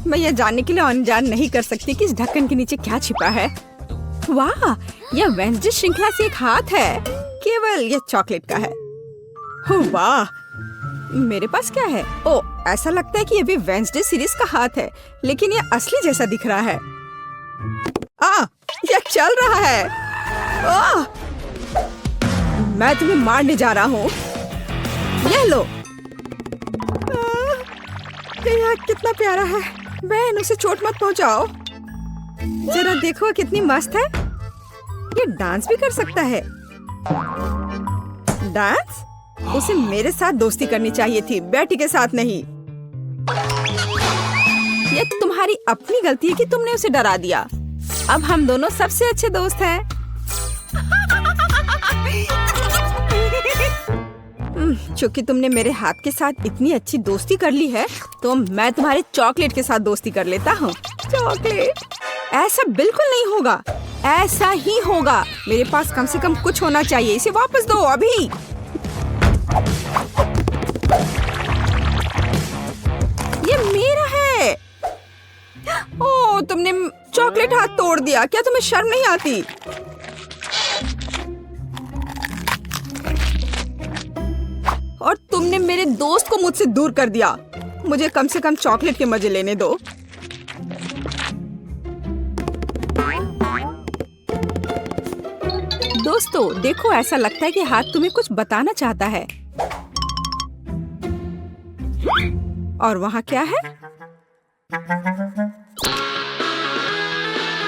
मैं यह जानने के लिए अनजान नहीं कर सकती कि इस ढक्कन के नीचे क्या छिपा है। वाह, यह वेंसडे श्रृंखला से एक हाथ है। केवल यह चॉकलेट का है। वाह, मेरे पास क्या है? ओ, ऐसा लगता है कि यह भी वेंसडे सीरीज का हाथ है, लेकिन यह असली जैसा दिख रहा है। यह चल रहा है। मैं तुम्हें मारने जा रहा हूँ। यह लो। यह कितना प्यारा है। बहन, उसे चोट मत पहुंचाओ। जरा देखो कितनी मस्त है। ये डांस भी कर सकता है। डांस? उसे मेरे साथ दोस्ती करनी चाहिए थी, बेटी के साथ नहीं। ये तुम्हारी अपनी गलती है कि तुमने उसे डरा दिया। अब हम दोनों सबसे अच्छे दोस्त हैं। चूंकि तुमने मेरे हाथ के साथ इतनी अच्छी दोस्ती कर ली है, तो मैं तुम्हारे चॉकलेट के साथ दोस्ती कर लेता हूँ। चॉकलेट? ऐसा बिल्कुल नहीं होगा। ऐसा ही होगा। मेरे पास कम से कम कुछ होना चाहिए। इसे वापस दो अभी। ये मेरा है। ओह, तुमने चॉकलेट हाथ तोड़ दिया। क्या तुम्हें शर्म नहीं आती? और तुमने मेरे दोस्त को मुझसे दूर कर दिया। मुझे कम से कम चॉकलेट के मजे लेने दो। दोस्तों, देखो, ऐसा लगता है कि हाथ तुम्हें कुछ बताना चाहता है। और वहाँ क्या है?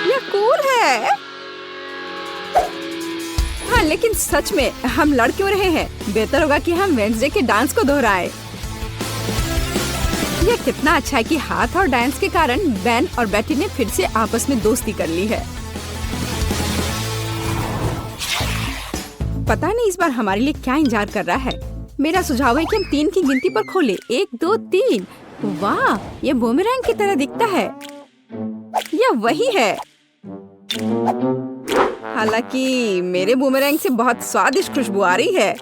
यह कूल है। हाँ, लेकिन सच में हम लड़ क्यों रहे हैं? बेहतर होगा कि हम वेंसडे के डांस को दोहराएं। यह कितना अच्छा है कि हाथ और डांस के कारण बेन और बेटी ने फिर से आपस में दोस्ती कर ली है। पता नहीं इस बार हमारे लिए क्या इंतजार कर रहा है। मेरा सुझाव है कि हम 3 की गिनती पर खोलें। 1, 2, 3। वाह, ये बूमेरैंग की तरह दिखता है। यह वही है। हालांकि मेरे बूमेरैंग से बहुत स्वादिष्ट खुशबू आ रही है।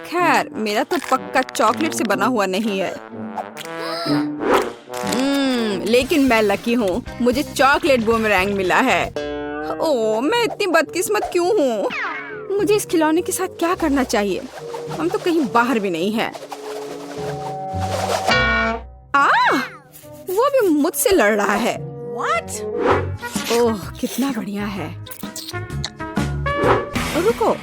खैर, मेरा तो पक्का चॉकलेट से बना हुआ नहीं है। लेकिन मैं लकी हूँ। मुझे चॉकलेट बूमेरैंग मिला है। ओह, मैं इतनी बदकिस्मत क्यों हूँ? मुझे इस खिलौने के साथ क्या करना चाहिए? हम तो कहीं बाहर भी नहीं हैं। वो भी मुझसे लड़ रहा है। What? ओह, कितना बढ़िया है। रुको,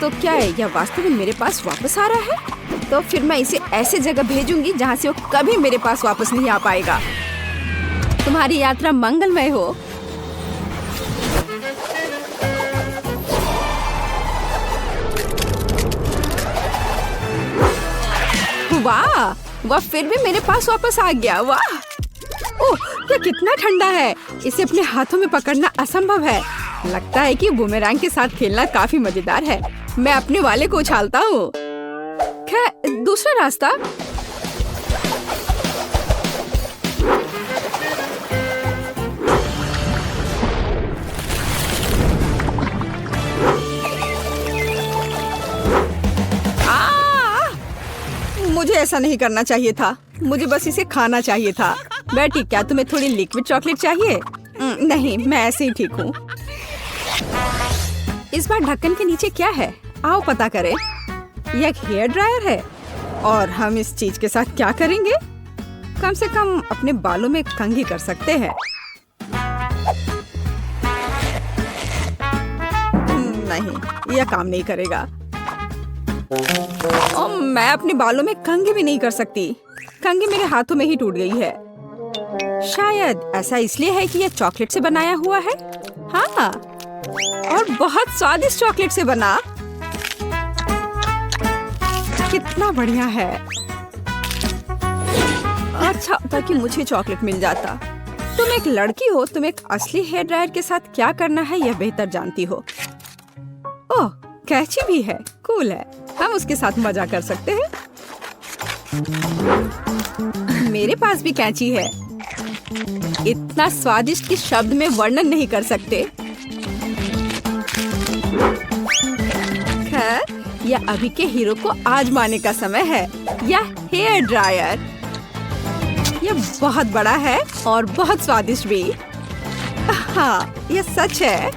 तो क्या है? यह वास्तव में मेरे पास वापस आ रहा है? तो फिर मैं इसे ऐसे जगह भेजूंगी जहाँ से वो कभी मेरे पास वापस नहीं आ पाएगा। तुम्हारी यात्रा मंगलमय हो। वाह, वह फिर भी मेरे पास वापस आ गया। वाह, ओह, यह कितना ठंडा है। इसे अपने हाथों में पकड़ना असंभव है। लगता है कि बूमेरैंग के साथ खेलना काफी मजेदार है। मैं अपने वाले को उछालता हूँ। खैर, दूसरा रास्ता। मुझे ऐसा नहीं करना चाहिए था। मुझे बस इसे खाना चाहिए था। बेटी, क्या तुम्हें थोड़ी लिक्विड चॉकलेट चाहिए? नहीं, मैं ऐसे ही ठीक हूँ। इस बार ढक्कन के नीचे क्या है? आओ पता करें। यह एक हेयर ड्रायर है। और हम इस चीज के साथ क्या करेंगे? कम से कम अपने बालों में कंघी कर सकते हैं। नहीं, यह काम नहीं करेगा। मैं अपने बालों में कंघी भी नहीं कर सकती। कंघी मेरे हाथों में ही टूट गई है। शायद ऐसा इसलिए है कि यह चॉकलेट से बनाया हुआ है। हाँ, और बहुत स्वादिष्ट चॉकलेट से बना। कितना बढ़िया है। अच्छा था कि मुझे चॉकलेट मिल जाता। तुम एक लड़की हो, तुम एक असली हेयर ड्रायर के साथ क्या करना है यह बेहतर जानती हो। ओह, कैची भी है। कूल है। हम उसके साथ मजा कर सकते हैं। मेरे पास भी कैंची है। इतना स्वादिष्ट कि शब्द में वर्णन नहीं कर सकते। खैर, यह अभी के हीरो को आजमाने का समय है। यह हेयर ड्रायर। ये बहुत बड़ा है और बहुत स्वादिष्ट भी। हाँ, ये सच है।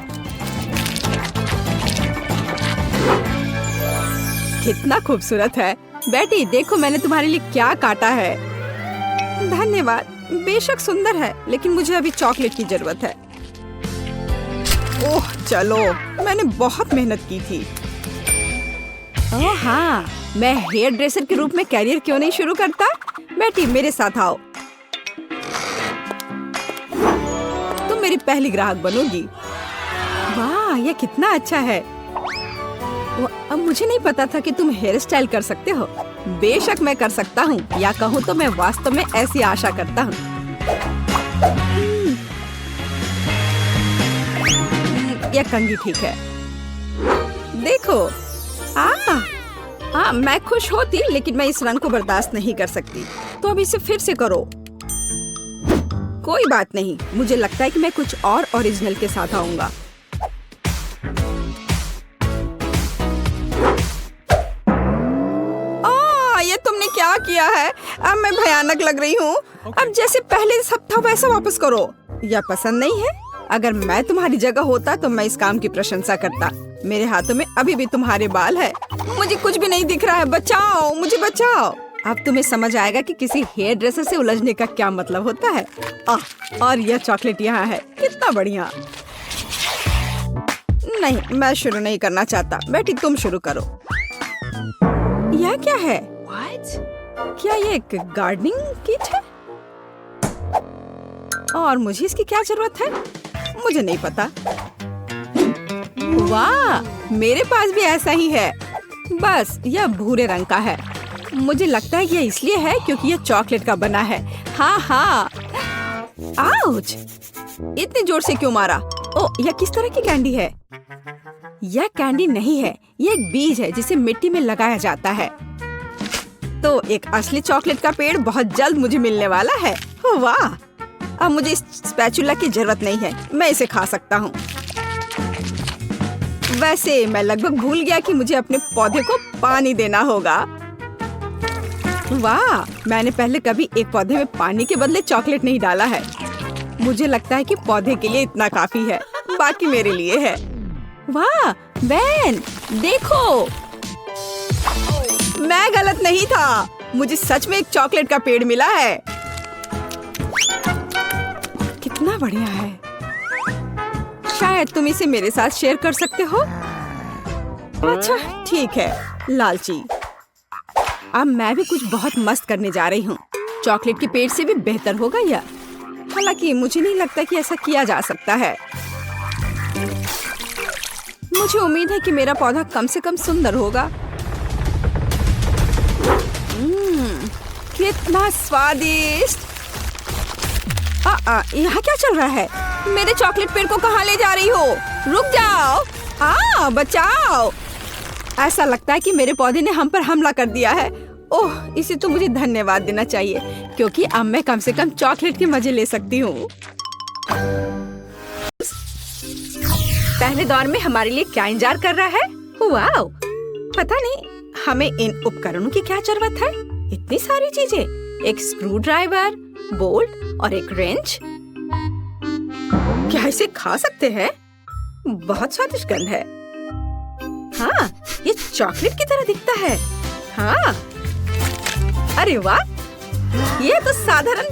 कितना खूबसूरत है। बेटी देखो मैंने तुम्हारे लिए क्या काटा है। धन्यवाद। बेशक सुंदर है, लेकिन मुझे अभी चॉकलेट की जरूरत है। ओह चलो, मैंने बहुत मेहनत की थी। ओह हाँ, मैं हेयर ड्रेसर के रूप में कैरियर क्यों नहीं शुरू करता? बेटी मेरे साथ आओ, तुम मेरी पहली ग्राहक बनोगी। वाह, यह कितना अच्छा है। अब मुझे नहीं पता था कि तुम हेयर स्टाइल कर सकते हो। बेशक मैं कर सकता हूँ, या कहूँ तो मैं वास्तव में ऐसी आशा करता हूँ। यह कंघी ठीक है। देखो, मैं खुश होती, लेकिन मैं इस रंग को बर्दाश्त नहीं कर सकती। तो अब इसे फिर से करो। कोई बात नहीं, मुझे लगता है कि मैं कुछ और ओरिजिनल के साथ आऊंगा। ये तुमने क्या किया है? अब मैं भयानक लग रही हूँ। अब जैसे पहले सब था वैसा वापस करो। यह पसंद नहीं है? अगर मैं तुम्हारी जगह होता तो मैं इस काम की प्रशंसा करता। मेरे हाथों में अभी भी तुम्हारे बाल है। मुझे कुछ भी नहीं दिख रहा है। बचाओ, मुझे बचाओ। अब तुम्हें समझ आएगा कि किसी हेयर ड्रेसर से उलझने का क्या मतलब होता है। और यह चॉकलेट यहाँ है। कितना बढ़िया। नहीं, मैं शुरू नहीं करना चाहता। बेटी तुम शुरू करो। यह क्या है? क्या ये एक गार्डनिंग किट है? और मुझे इसकी क्या जरूरत है? मुझे नहीं पता। वाह, मेरे पास भी ऐसा ही है, बस यह भूरे रंग का है। मुझे लगता है यह इसलिए है क्योंकि यह चॉकलेट का बना है। हाँ। आउच! इतनी जोर से क्यों मारा? ओह, यह किस तरह की कैंडी है? यह कैंडी नहीं है, यह एक बीज है जिसे मिट्टी में लगाया जाता है। तो एक असली चॉकलेट का पेड़ बहुत जल्द मुझे मिलने वाला है। वाह! अब मुझे इस स्पैचुला की जरूरत नहीं है, मैं इसे खा सकता हूँ। वैसे मैं लगभग भूल गया कि मुझे अपने पौधे को पानी देना होगा। वाह! मैंने पहले कभी एक पौधे में पानी के बदले चॉकलेट नहीं डाला है। मुझे लगता है कि पौधे के लिए इतना काफी है, बाकी मेरे लिए है। वाह बेन, देखो, मैं गलत नहीं था। मुझे सच में एक चॉकलेट का पेड़ मिला है। कितना बढ़िया है। शायद तुम इसे मेरे साथ शेयर कर सकते हो। अच्छा ठीक है, लालची। अब मैं भी कुछ बहुत मस्त करने जा रही हूँ। चॉकलेट के पेड़ से भी बेहतर होगा यह। हालांकि मुझे नहीं लगता कि ऐसा किया जा सकता है। मुझे उम्मीद है कि मेरा पौधा कम से कम सुंदर होगा। कितना स्वादिष्ट। यहाँ क्या चल रहा है? मेरे चॉकलेट पेड़ को कहाँ ले जा रही हो? रुक जाओ। बचाओ। ऐसा लगता है कि मेरे पौधे ने हम पर हमला कर दिया है। ओह, इसे तो मुझे धन्यवाद देना चाहिए, क्योंकि अब मैं कम से कम चॉकलेट के मजे ले सकती हूँ। पहले दौर में हमारे लिए क्या इंतजार कर रहा है? वाह, पता नहीं हमें इन उपकरणों की क्या जरूरत है। इतनी सारी चीजें, एक स्क्रू ड्राइवर, बोल्ट और एक रेंच। क्या इसे खा सकते हैं? बहुत स्वादिष्ट गंध है। हाँ, ये चॉकलेट की तरह दिखता है। हाँ, अरे वाह, ये तो साधारण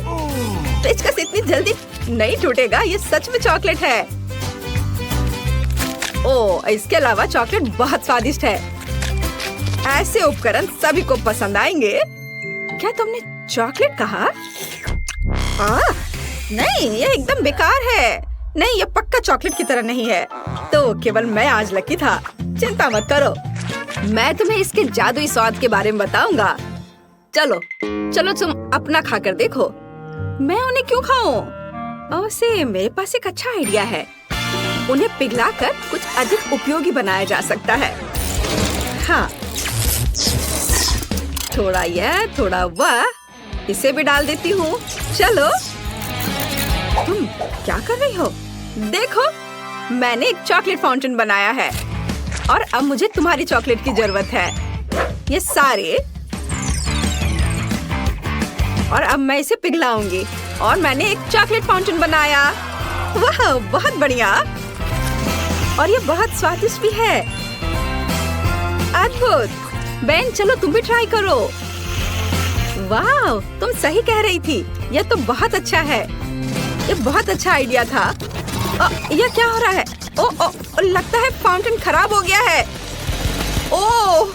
पेचकस इतनी जल्दी नहीं टूटेगा। ये सच में चॉकलेट है। ओह, इसके अलावा चॉकलेट बहुत स्वादिष्ट है। ऐसे उपकरण सभी को पसंद आएंगे। क्या तुमने चॉकलेट कहा? नहीं, ये एकदम बेकार है। नहीं, ये पक्का चॉकलेट की तरह नहीं है। तो केवल मैं आज लकी था। चिंता मत करो, मैं तुम्हें इसके जादुई स्वाद के बारे में बताऊंगा। चलो तुम अपना खाकर देखो। मैं उन्हें क्यों खाऊं? वैसे मेरे पास एक अच्छा आइडिया है। उन्हें पिघलाकर कुछ अधिक उपयोगी बनाया जा सकता है। हाँ, थोड़ा यह, थोड़ा वह, इसे भी डाल देती हूँ। चलो, तुम क्या कर रही हो? देखो, मैंने एक चॉकलेट फाउंटेन बनाया है और अब मुझे तुम्हारी चॉकलेट की जरूरत है। ये सारे और अब मैं इसे पिघलाऊंगी और मैंने एक चॉकलेट फाउंटेन बनाया। वाह, बहुत बढ़िया और ये बहुत स्वादिष्ट भी है। अद्भुत। बेन, चलो तुम भी ट्राई करो। वाह, तुम सही कह रही थी, यह तो बहुत अच्छा है। ये बहुत अच्छा आइडिया था। यह क्या हो रहा है? लगता है फाउंटेन खराब हो गया है। ओह,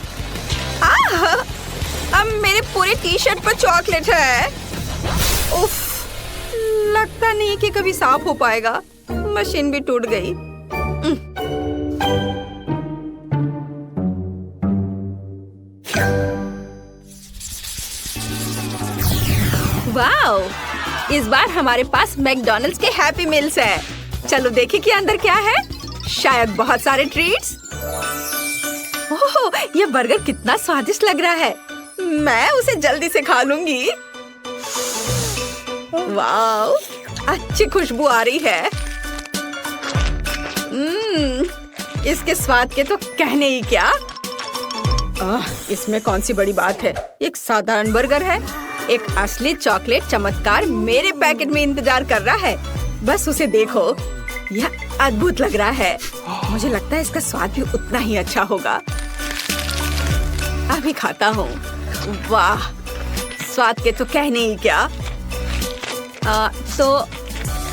अब मेरे पूरे टी शर्ट पर चॉकलेट है। उफ, लगता नहीं कि कभी साफ हो पाएगा। मशीन भी टूट गई। वाओ, इस बार हमारे पास मैकडॉनल्ड्स के हैप्पी मील्स है। चलो देखें कि अंदर क्या है। शायद बहुत सारे ट्रीट्स। ओह, ये बर्गर कितना स्वादिष्ट लग रहा है। मैं उसे जल्दी से खा लूंगी। वाओ, अच्छी खुशबू आ रही है। इसके स्वाद के तो कहने ही क्या। इसमें कौन सी बड़ी बात है। एक साधारण बर्गर है। एक असली चॉकलेट चमत्कार मेरे पैकेट में इंतजार कर रहा है। बस उसे देखो, यह अद्भुत लग रहा है। मुझे लगता है इसका स्वाद भी उतना ही अच्छा होगा। अभी खाता हूँ। वाह, स्वाद के तो कहने ही क्या। तो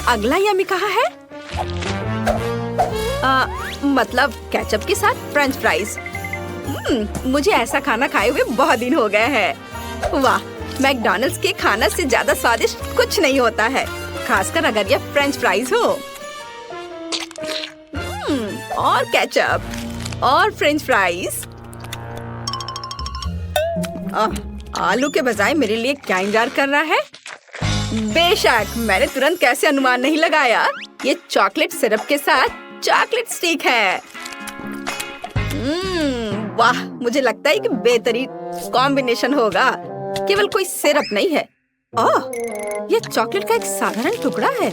अगला यम्मी कहाँ है? मतलब केचप के साथ फ्रेंच फ्राइज। मुझे ऐसा खाना खाए हुए बहुत दिन हो गए हैं। वाह, मैकडॉनल्ड्स के खाना से ज्यादा स्वादिष्ट कुछ नहीं होता है, खासकर अगर यह फ्रेंच फ्राइज हो। और केचप और फ्रेंच फ्राइज। आलू के बजाय मेरे लिए क्या इंतजार कर रहा है? बेशक, मैंने तुरंत कैसे अनुमान नहीं लगाया। ये चॉकलेट सिरप के साथ चॉकलेट स्टिक है। वाह, मुझे लगता है कि बेहतरीन कॉम्बिनेशन होगा। केवल कोई सिरप नहीं है। ये चॉकलेट का एक साधारण टुकड़ा है।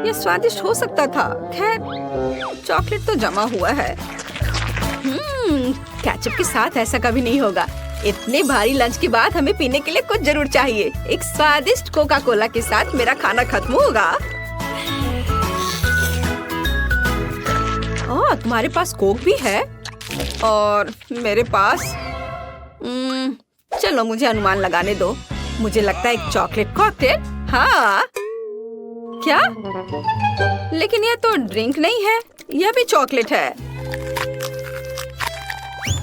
ये स्वादिष्ट हो सकता था। खैर, चॉकलेट तो जमा हुआ है। केचप के साथ ऐसा कभी नहीं होगा। इतने भारी लंच के बाद हमें पीने के लिए कुछ जरूर चाहिए। एक स्वादिष्ट कोका कोला के साथ मेरा खाना खत्म होगा। तुम्हारे पास कोक भी है और मेरे पास चलो मुझे अनुमान लगाने दो। मुझे लगता है एक चॉकलेट कॉकटेल। हाँ, क्या? लेकिन यह तो ड्रिंक नहीं है, यह भी चॉकलेट है।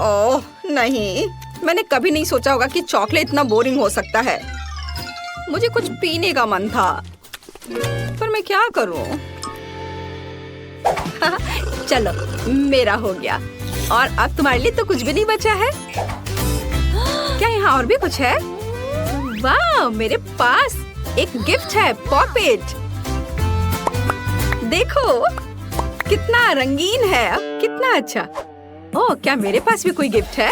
ओह नहीं, मैंने कभी नहीं सोचा होगा कि चॉकलेट इतना बोरिंग हो सकता है। मुझे कुछ पीने का मन था, पर मैं क्या करूं? चलो, मेरा हो गया और अब तुम्हारे लिए तो कुछ भी नहीं बचा है। क्या यहाँ और भी कुछ है? वाह, मेरे पास एक गिफ्ट है, पॉपिट। देखो कितना रंगीन है, कितना अच्छा। ओह, क्या मेरे पास भी कोई गिफ्ट है?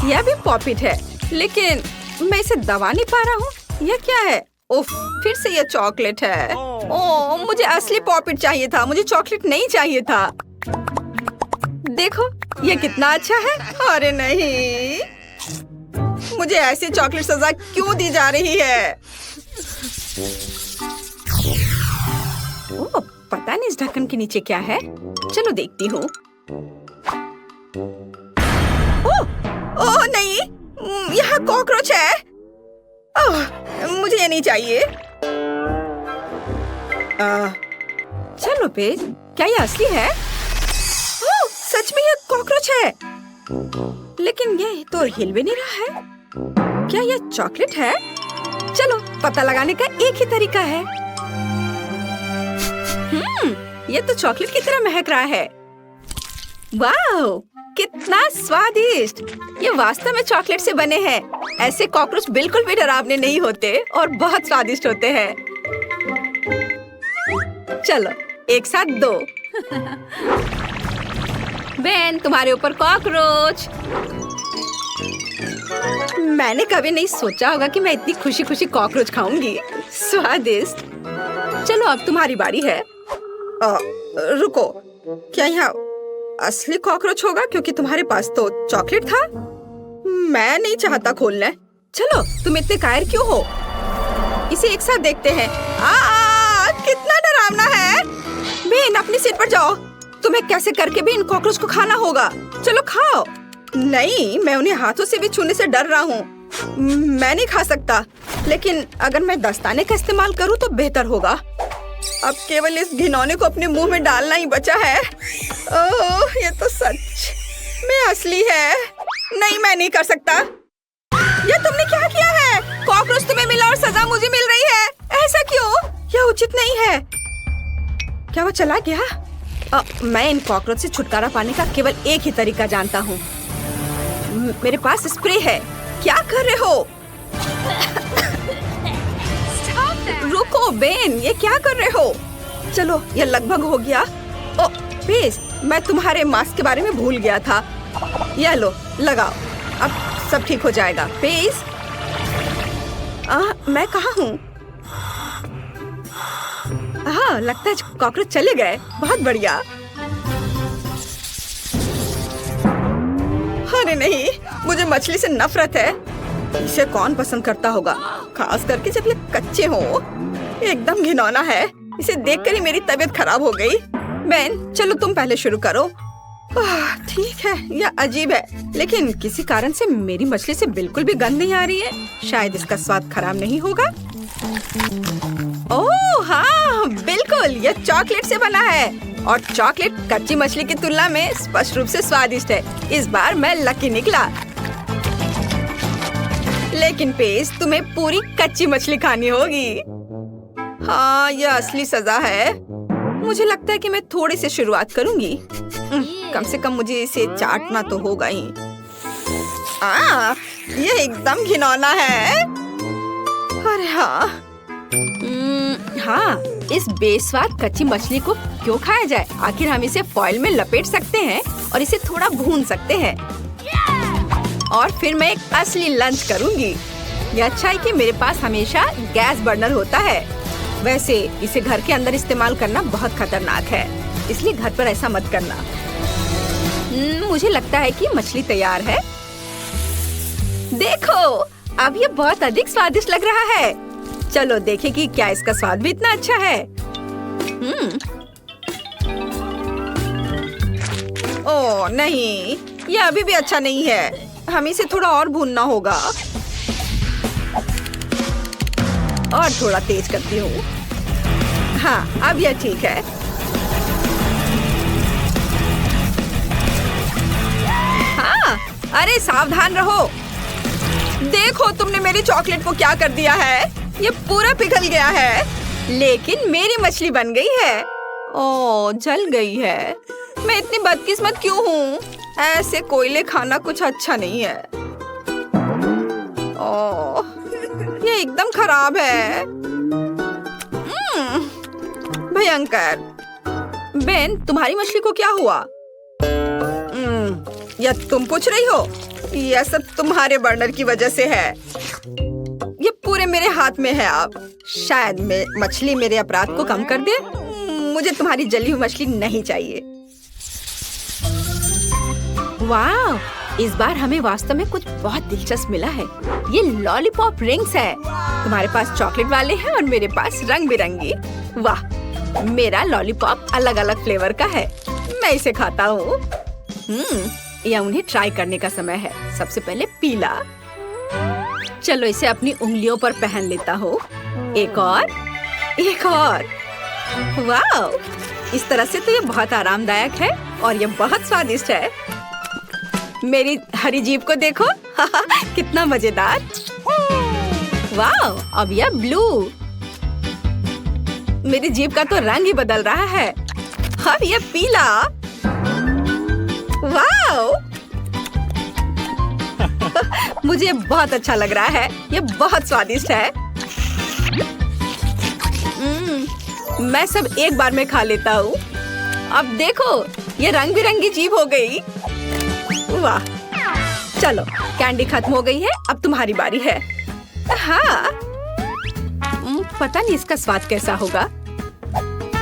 यह भी पॉपिट है, लेकिन मैं इसे दबा नहीं पा रहा हूँ। यह क्या है? उफ, फिर से यह चॉकलेट है। ओह, मुझे असली पॉपिट चाहिए था, मुझे चॉकलेट नहीं चाहिए था। देखो, यह कितना अच्छा है। अरे नहीं, मुझे ऐसी चॉकलेट सजा क्यों दी जा रही है? ओह, पता नहीं इस ढक्कन के नीचे क्या है। चलो देखती हूँ। ओह नहीं, यहाँ कॉकरोच है। मुझे ये नहीं चाहिए। चलो पेज, क्या ये असली है? सच में ये कॉकरोच है, लेकिन ये तो हिल भी नहीं रहा है। क्या ये चॉकलेट है? चलो पता लगाने का एक ही तरीका है। ये तो चॉकलेट की तरह महक रहा है। वाह, कितना स्वादिष्ट! ये वास्तव में चॉकलेट से बने हैं। ऐसे कॉकरोच बिल्कुल भी डरावने नहीं होते और बहुत स्वादिष्ट होते हैं। चलो एक साथ दो। बेन, तुम्हारे ऊपर कॉकरोच। मैंने कभी नहीं सोचा होगा कि मैं इतनी खुशी खुशी कॉकरोच खाऊंगी। स्वादिष्ट। चलो अब तुम्हारी बारी है। रुको, क्या यहाँ असली कॉकरोच होगा? क्योंकि तुम्हारे पास तो चॉकलेट था। मैं नहीं चाहता खोलना। चलो, तुम इतने कायर क्यों हो? इसे एक साथ देखते हैं। कितना डरावना है। बेन, अपनी सीट पर जाओ। तुम्हें कैसे करके भी इन कॉकरोच को खाना होगा। चलो खाओ। नहीं, मैं उन्हें हाथों से भी छूने से डर रहा हूँ। मैं नहीं खा सकता, लेकिन अगर मैं दस्ताने का इस्तेमाल करूँ तो बेहतर होगा। अब केवल इस घिनौने को अपने मुंह में डालना ही बचा है। ओह, ये तो सच में असली है। नहीं, मैं नहीं कर सकता। ये तुमने क्या किया है? कॉकरोच तुम्हें मिला और सजा मुझे मिल रही है। ऐसा क्यों? यह उचित नहीं है। क्या वो चला गया? मैं इन कॉकरोच से छुटकारा पाने का केवल एक ही तरीका जानता हूँ। मेरे पास स्प्रे है। क्या कर रहे हो? रुको बेन, ये क्या कर रहे हो? चलो, ये लगभग हो गया। ओ पेज, मैं तुम्हारे मास्क के बारे में भूल गया था। ये लो, लगाओ। अब सब ठीक हो जाएगा। पेज, मैं कहाँ हूँ? हाँ, लगता है कॉकरोच चले गए। बहुत बढ़िया। अरे नहीं, मुझे मछली से नफरत है। इसे कौन पसंद करता होगा, खास करके जब ये कच्चे हो। एकदम घिनौना है। इसे देखकर ही मेरी तबीयत खराब हो गई। बेन, चलो तुम पहले शुरू करो। ठीक है, यह अजीब है, लेकिन किसी कारण से मेरी मछली से बिल्कुल भी गंध नहीं आ रही है। शायद इसका स्वाद खराब नहीं होगा। ओह हाँ, बिल्कुल, यह चॉकलेट से बना है और चॉकलेट कच्ची मछली की तुलना में स्पष्ट रूप से स्वादिष्ट है। इस बार मैं लकी निकला। लेकिन पेज, तुम्हें पूरी कच्ची मछली खानी होगी। हाँ, यह असली सजा है। मुझे लगता है कि मैं थोड़ी सी शुरुआत करूंगी। कम से कम मुझे इसे चाटना तो होगा ही। यह एकदम घिनौना है। अरे हाँ, हाँ, इस बेस्वाद कच्ची मछली को क्यों खाया जाए? आखिर हम इसे फॉइल में लपेट सकते हैं और इसे थोड़ा भून सकते हैं। और फिर मैं एक असली लंच करूंगी। यह अच्छा है कि मेरे पास हमेशा गैस बर्नर होता है। वैसे इसे घर के अंदर इस्तेमाल करना बहुत खतरनाक है, इसलिए घर पर ऐसा मत करना। मुझे लगता है कि मछली तैयार है। देखो, अब ये बहुत अधिक स्वादिष्ट लग रहा है। चलो देखें कि क्या इसका स्वाद भी इतना अच्छा है। ओह नहीं, ये अभी भी अच्छा नहीं है। हमें इसे थोड़ा और भूनना होगा। और थोड़ा तेज करती हूँ। हाँ, अब यह ठीक है। हाँ, अरे सावधान रहो। देखो, तुमने मेरी चॉकलेट को क्या कर दिया है। ये पूरा पिघल गया है, लेकिन मेरी मछली बन गई है। ओह, जल गई है। मैं इतनी बदकिस्मत क्यों हूँ? ऐसे कोयले खाना कुछ अच्छा नहीं है। ओह, ये एकदम खराब है। भयंकर। बेन, तुम्हारी मछली को क्या हुआ? या तुम पूछ रही हो? यह सब तुम्हारे बर्नर की वजह से है। ये पूरे मेरे हाथ में है। अब शायद मछली मेरे अपराध को कम कर दे। मुझे तुम्हारी जली हुई मछली नहीं चाहिए। वाह, इस बार हमें वास्तव में कुछ बहुत दिलचस्प मिला है। ये लॉलीपॉप रिंग्स है। तुम्हारे पास चॉकलेट वाले हैं और मेरे पास रंग बिरंगी। वाह, मेरा लॉलीपॉप अलग अलग फ्लेवर का है। मैं इसे खाता हूँ। यह उन्हें ट्राई करने का समय है। सबसे पहले पीला। चलो इसे अपनी उंगलियों पर पहन लेता हूँ। एक और, एक और। वाह, इस तरह से तो ये बहुत आरामदायक है और ये बहुत स्वादिष्ट है। मेरी हरी जीभ को देखो। कितना मजेदार। वाह, अब यह ब्लू। मेरी जीभ का तो रंग ही बदल रहा है। अब यह पीला। वाह, मुझे बहुत अच्छा लग रहा है। ये बहुत स्वादिष्ट है। मैं सब एक बार में खा लेता हूँ। अब देखो, ये रंग बिरंगी जीभ हो गई। वाह, चलो कैंडी खत्म हो गई है। अब तुम्हारी बारी है। हाँ, पता नहीं इसका स्वाद कैसा होगा।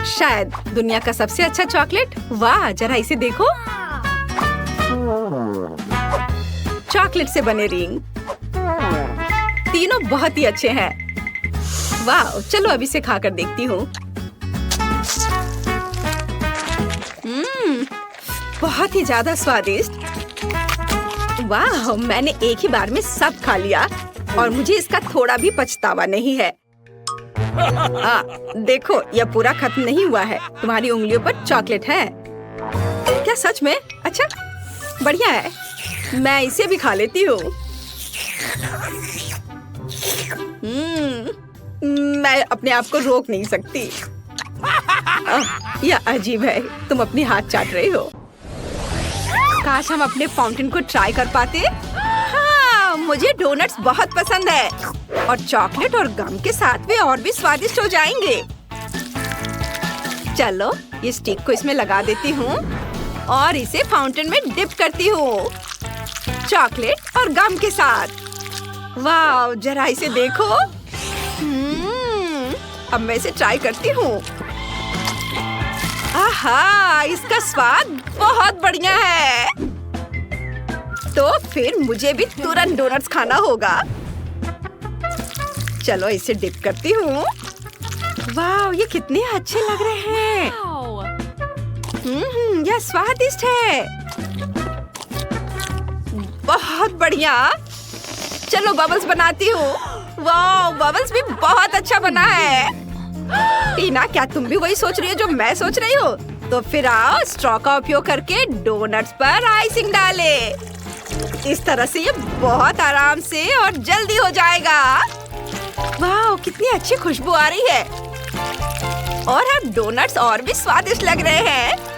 शायद दुनिया का सबसे अच्छा चॉकलेट। वाह, जरा इसे देखो। चॉकलेट से बने रिंग। तीनों बहुत ही अच्छे हैं। वाह, चलो अभी से खाकर देखती हूँ। बहुत ही ज्यादा स्वादिष्ट। वाह, मैंने एक ही बार में सब खा लिया और मुझे इसका थोड़ा भी पछतावा नहीं है। देखो, यह पूरा खत्म नहीं हुआ है। तुम्हारी उंगलियों पर चॉकलेट है। क्या सच में? अच्छा, बढ़िया है। मैं इसे भी खा लेती हूँ। मैं अपने आप को रोक नहीं सकती। यह अजीब है। तुम अपनी हाथ चाट रही हो। काश हम अपने फाउंटेन को ट्राई कर पाते। हाँ, मुझे डोनट्स बहुत पसंद है और चॉकलेट और गम के साथ वे और भी स्वादिष्ट हो जाएंगे। चलो, ये स्टिक को इसमें लगा देती हूँ और इसे फाउंटेन में डिप करती हूँ, चॉकलेट और गम के साथ। वाह, जरा इसे देखो। अब मैं इसे ट्राई करती हूँ। आहा, इसका स्वाद बहुत बढ़िया है। तो फिर मुझे भी तुरंत डोनट्स खाना होगा। चलो, इसे डिप करती हूँ। वाह, ये कितने अच्छे लग रहे हैं। यह स्वादिष्ट है। बहुत बढ़िया। चलो, बबल्स बनाती हूँ। वाह, बबल्स भी बहुत अच्छा बना है। टीना, क्या तुम भी वही सोच रही हो जो मैं सोच रही हूँ? तो फिर आओ, स्ट्रॉ का उपयोग करके डोनट्स पर आइसिंग डाले। इस तरह से ये बहुत आराम से और जल्दी हो जाएगा। वाह, कितनी अच्छी खुशबू आ रही है और अब डोनट्स और भी स्वादिष्ट लग रहे हैं।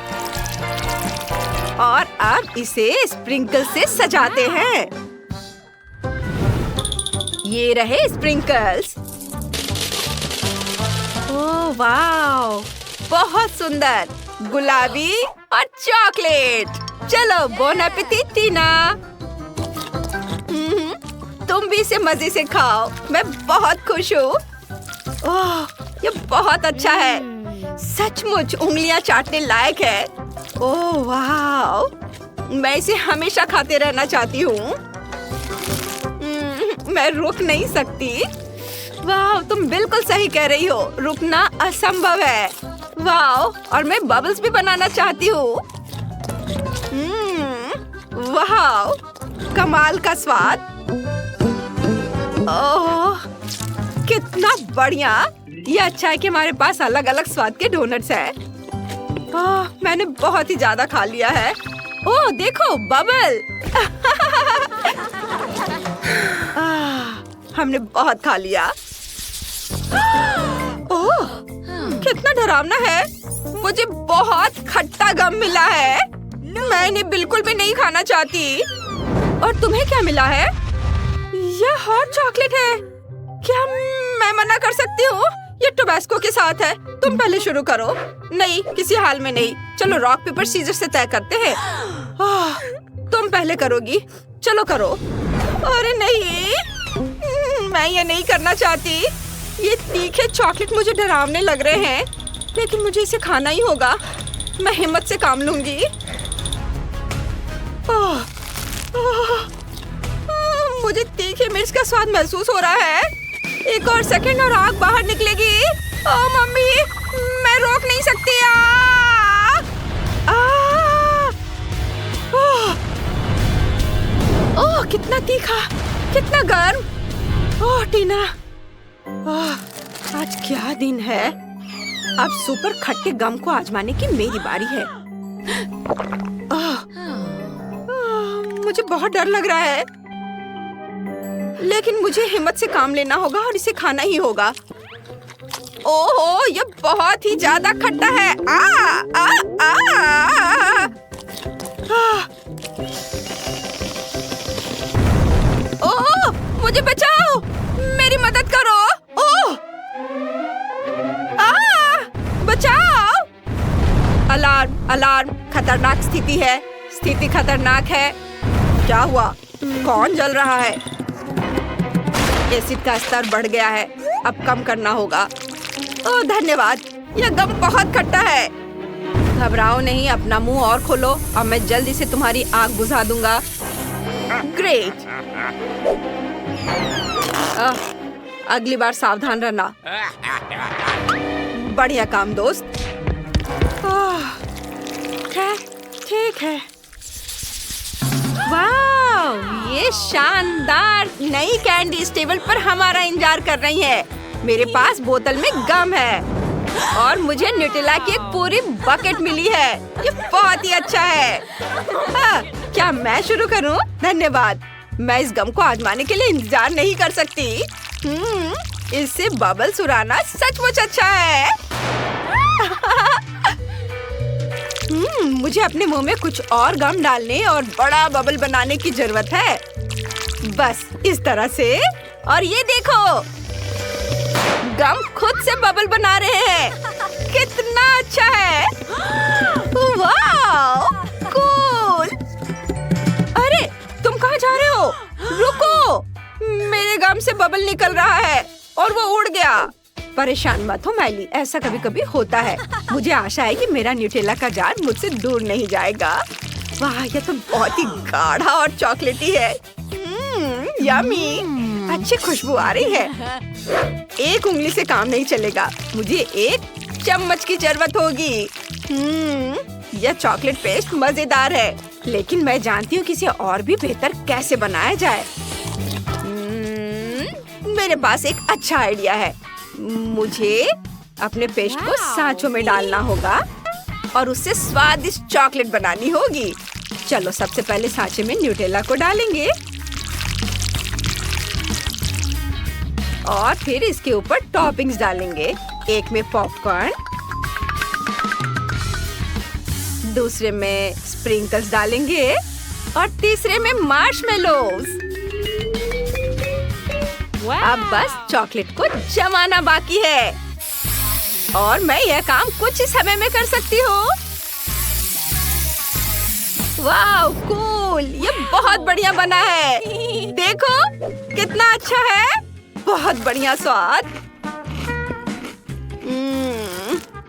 और अब इसे स्प्रिंकल से सजाते हैं। ये रहे स्प्रिंकल्स। ओह वाह, बहुत सुंदर, गुलाबी और चॉकलेट। चलो, बोन एपेटिट टीना। तुम भी इसे मजे से खाओ। मैं बहुत खुश हूँ। ओह, ये बहुत अच्छा है। सचमुच उंगलियां चाटने लायक है। ओह वाह, मैं इसे हमेशा खाते रहना चाहती हूँ। मैं रुक नहीं सकती। वाह, तुम बिल्कुल सही कह रही हो। रुकना असंभव है। वाह, और मैं बबल्स भी बनाना चाहती हूँ। वाह, कमाल का स्वाद। ओह, कितना बढ़िया। ये अच्छा है कि हमारे पास अलग अलग स्वाद के डोनट्स हैं। मैंने बहुत ही ज्यादा खा लिया है। ओह देखो, बबल। हमने बहुत खा लिया। ओह, कितना डरावना है। मुझे बहुत खट्टा गम मिला है। मैं इन्हें बिल्कुल भी नहीं खाना चाहती। और तुम्हें क्या मिला है? यह हॉट चॉकलेट है। क्या मैं मना कर सकती हूँ? ये टोबैस्को के साथ है। तुम पहले शुरू करो। नहीं, किसी हाल में नहीं। चलो, रॉक पेपर सीजर से तय करते हैं। तुम पहले करोगी। चलो करो। अरे नहीं, मैं ये नहीं करना चाहती। ये तीखे चॉकलेट मुझे डरावने लग रहे हैं, लेकिन मुझे इसे खाना ही होगा। मैं हिम्मत से काम लूंगी। मुझे तीखे मिर्च का स्वाद महसूस हो रहा है। एक और सेकंड और आग बाहर निकलेगी। ओह मम्मी, मैं रोक नहीं सकती। ओह, कितना तीखा, कितना गर्म। ओह टीना, आज क्या दिन है। अब सुपर खट्टे गम को आजमाने की मेरी बारी है। मुझे बहुत डर लग रहा है, लेकिन मुझे हिम्मत से काम लेना होगा और इसे खाना ही होगा। ओह, ये बहुत ही ज्यादा खट्टा है। ओह, मुझे बचाओ, मेरी मदद करो। ओह, बचाओ। अलार्म, अलार्म, खतरनाक स्थिति है। स्थिति खतरनाक है। क्या हुआ? कौन जल रहा है? एसिड का स्तर बढ़ गया है। अब कम करना होगा। ओह धन्यवाद, यह गम बहुत खट्टा है। घबराओ नहीं, अपना मुंह और खोलो और मैं जल्दी से तुम्हारी आग बुझा दूंगा। ग्रेट। अगली बार सावधान रहना। बढ़िया काम दोस्त। ठीक है। वाह, ये शानदार नई कैंडी टेबल पर हमारा इंतजार कर रही है। मेरे पास बोतल में गम है और मुझे न्यूटेला की एक पूरी बकेट मिली है। ये बहुत ही अच्छा है। क्या मैं शुरू करूं? धन्यवाद। मैं इस गम को आजमाने के लिए इंतजार नहीं कर सकती। इससे बबल्स उड़ाना सचमुच अच्छा है। मुझे अपने मुंह में कुछ और गम डालने और बड़ा बबल बनाने की जरूरत है। बस इस तरह से। और ये देखो, गम खुद से बबल बना रहे हैं। कितना अच्छा है। वाह, कूल। अरे तुम कहाँ जा रहे हो? रुको, मेरे गम से बबल निकल रहा है और वो उड़ गया। परेशान मत हो मैली, ऐसा कभी कभी होता है। मुझे आशा है कि मेरा न्यूटेला का जार मुझसे दूर नहीं जाएगा। वाह, ये तो बहुत ही गाढ़ा और चॉकलेटी है। यम्मी, अच्छी खुशबू आ रही है। एक उंगली से काम नहीं चलेगा, मुझे एक चम्मच की जरूरत होगी। यह चॉकलेट पेस्ट मजेदार है, लेकिन मैं जानती हूँ कि इसे और भी बेहतर कैसे बनाया जाए। मेरे पास एक अच्छा आइडिया है। मुझे अपने पेस्ट को सांचों में डालना होगा और उससे स्वादिष्ट चॉकलेट बनानी होगी। चलो सबसे पहले सांचे में न्यूटेला को डालेंगे और फिर इसके ऊपर टॉपिंग्स डालेंगे। एक में पॉपकॉर्न, दूसरे में स्प्रिंकल्स डालेंगे और तीसरे में मार्शमेलोज। अब बस चॉकलेट को जमाना बाकी है और मैं यह काम कुछ ही समय में कर सकती हूँ। वाह, कूल। ये बहुत बढ़िया बना है। देखो कितना अच्छा है। बहुत बढ़िया स्वाद।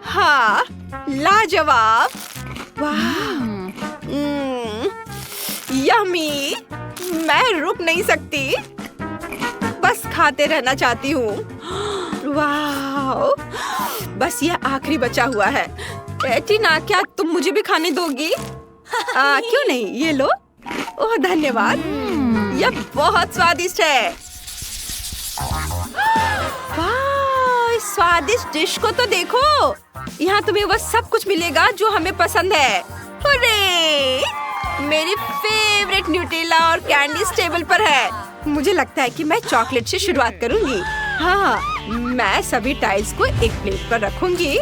हाँ, लाजवाब। वाह, यम्मी। मैं रुक नहीं सकती, बस खाते रहना चाहती हूँ। वाह, बस ये आखिरी बचा हुआ है। टीना, क्या तुम मुझे भी खाने दोगी? क्यों नहीं, ये लो। ओह धन्यवाद, यह बहुत स्वादिष्ट है। वाह, इस स्वादिष्ट डिश को तो देखो। यहाँ तुम्हें वह सब कुछ मिलेगा जो हमें पसंद है। अरे, मेरी फेवरेट न्यूटेला और कैंडी टेबल पर है। मुझे लगता है कि मैं चॉकलेट से शुरुआत करूंगी। हाँ, मैं सभी टाइल्स को एक प्लेट पर रखूंगी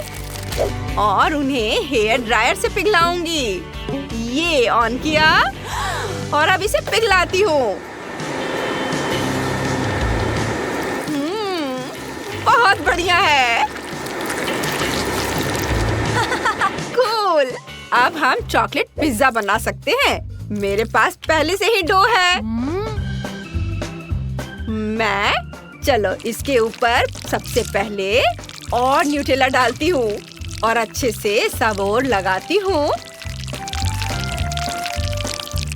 और उन्हें हेयर ड्रायर से पिघलाऊंगी। ये ऑन किया और अब इसे पिघलाती हूँ। बहुत बढ़िया है। कूल। अब हम चॉकलेट पिज्जा बना सकते हैं। मेरे पास पहले से ही डो है। चलो इसके ऊपर सबसे पहले और न्यूटेला डालती हूँ और अच्छे से सब ओर लगाती हूँ।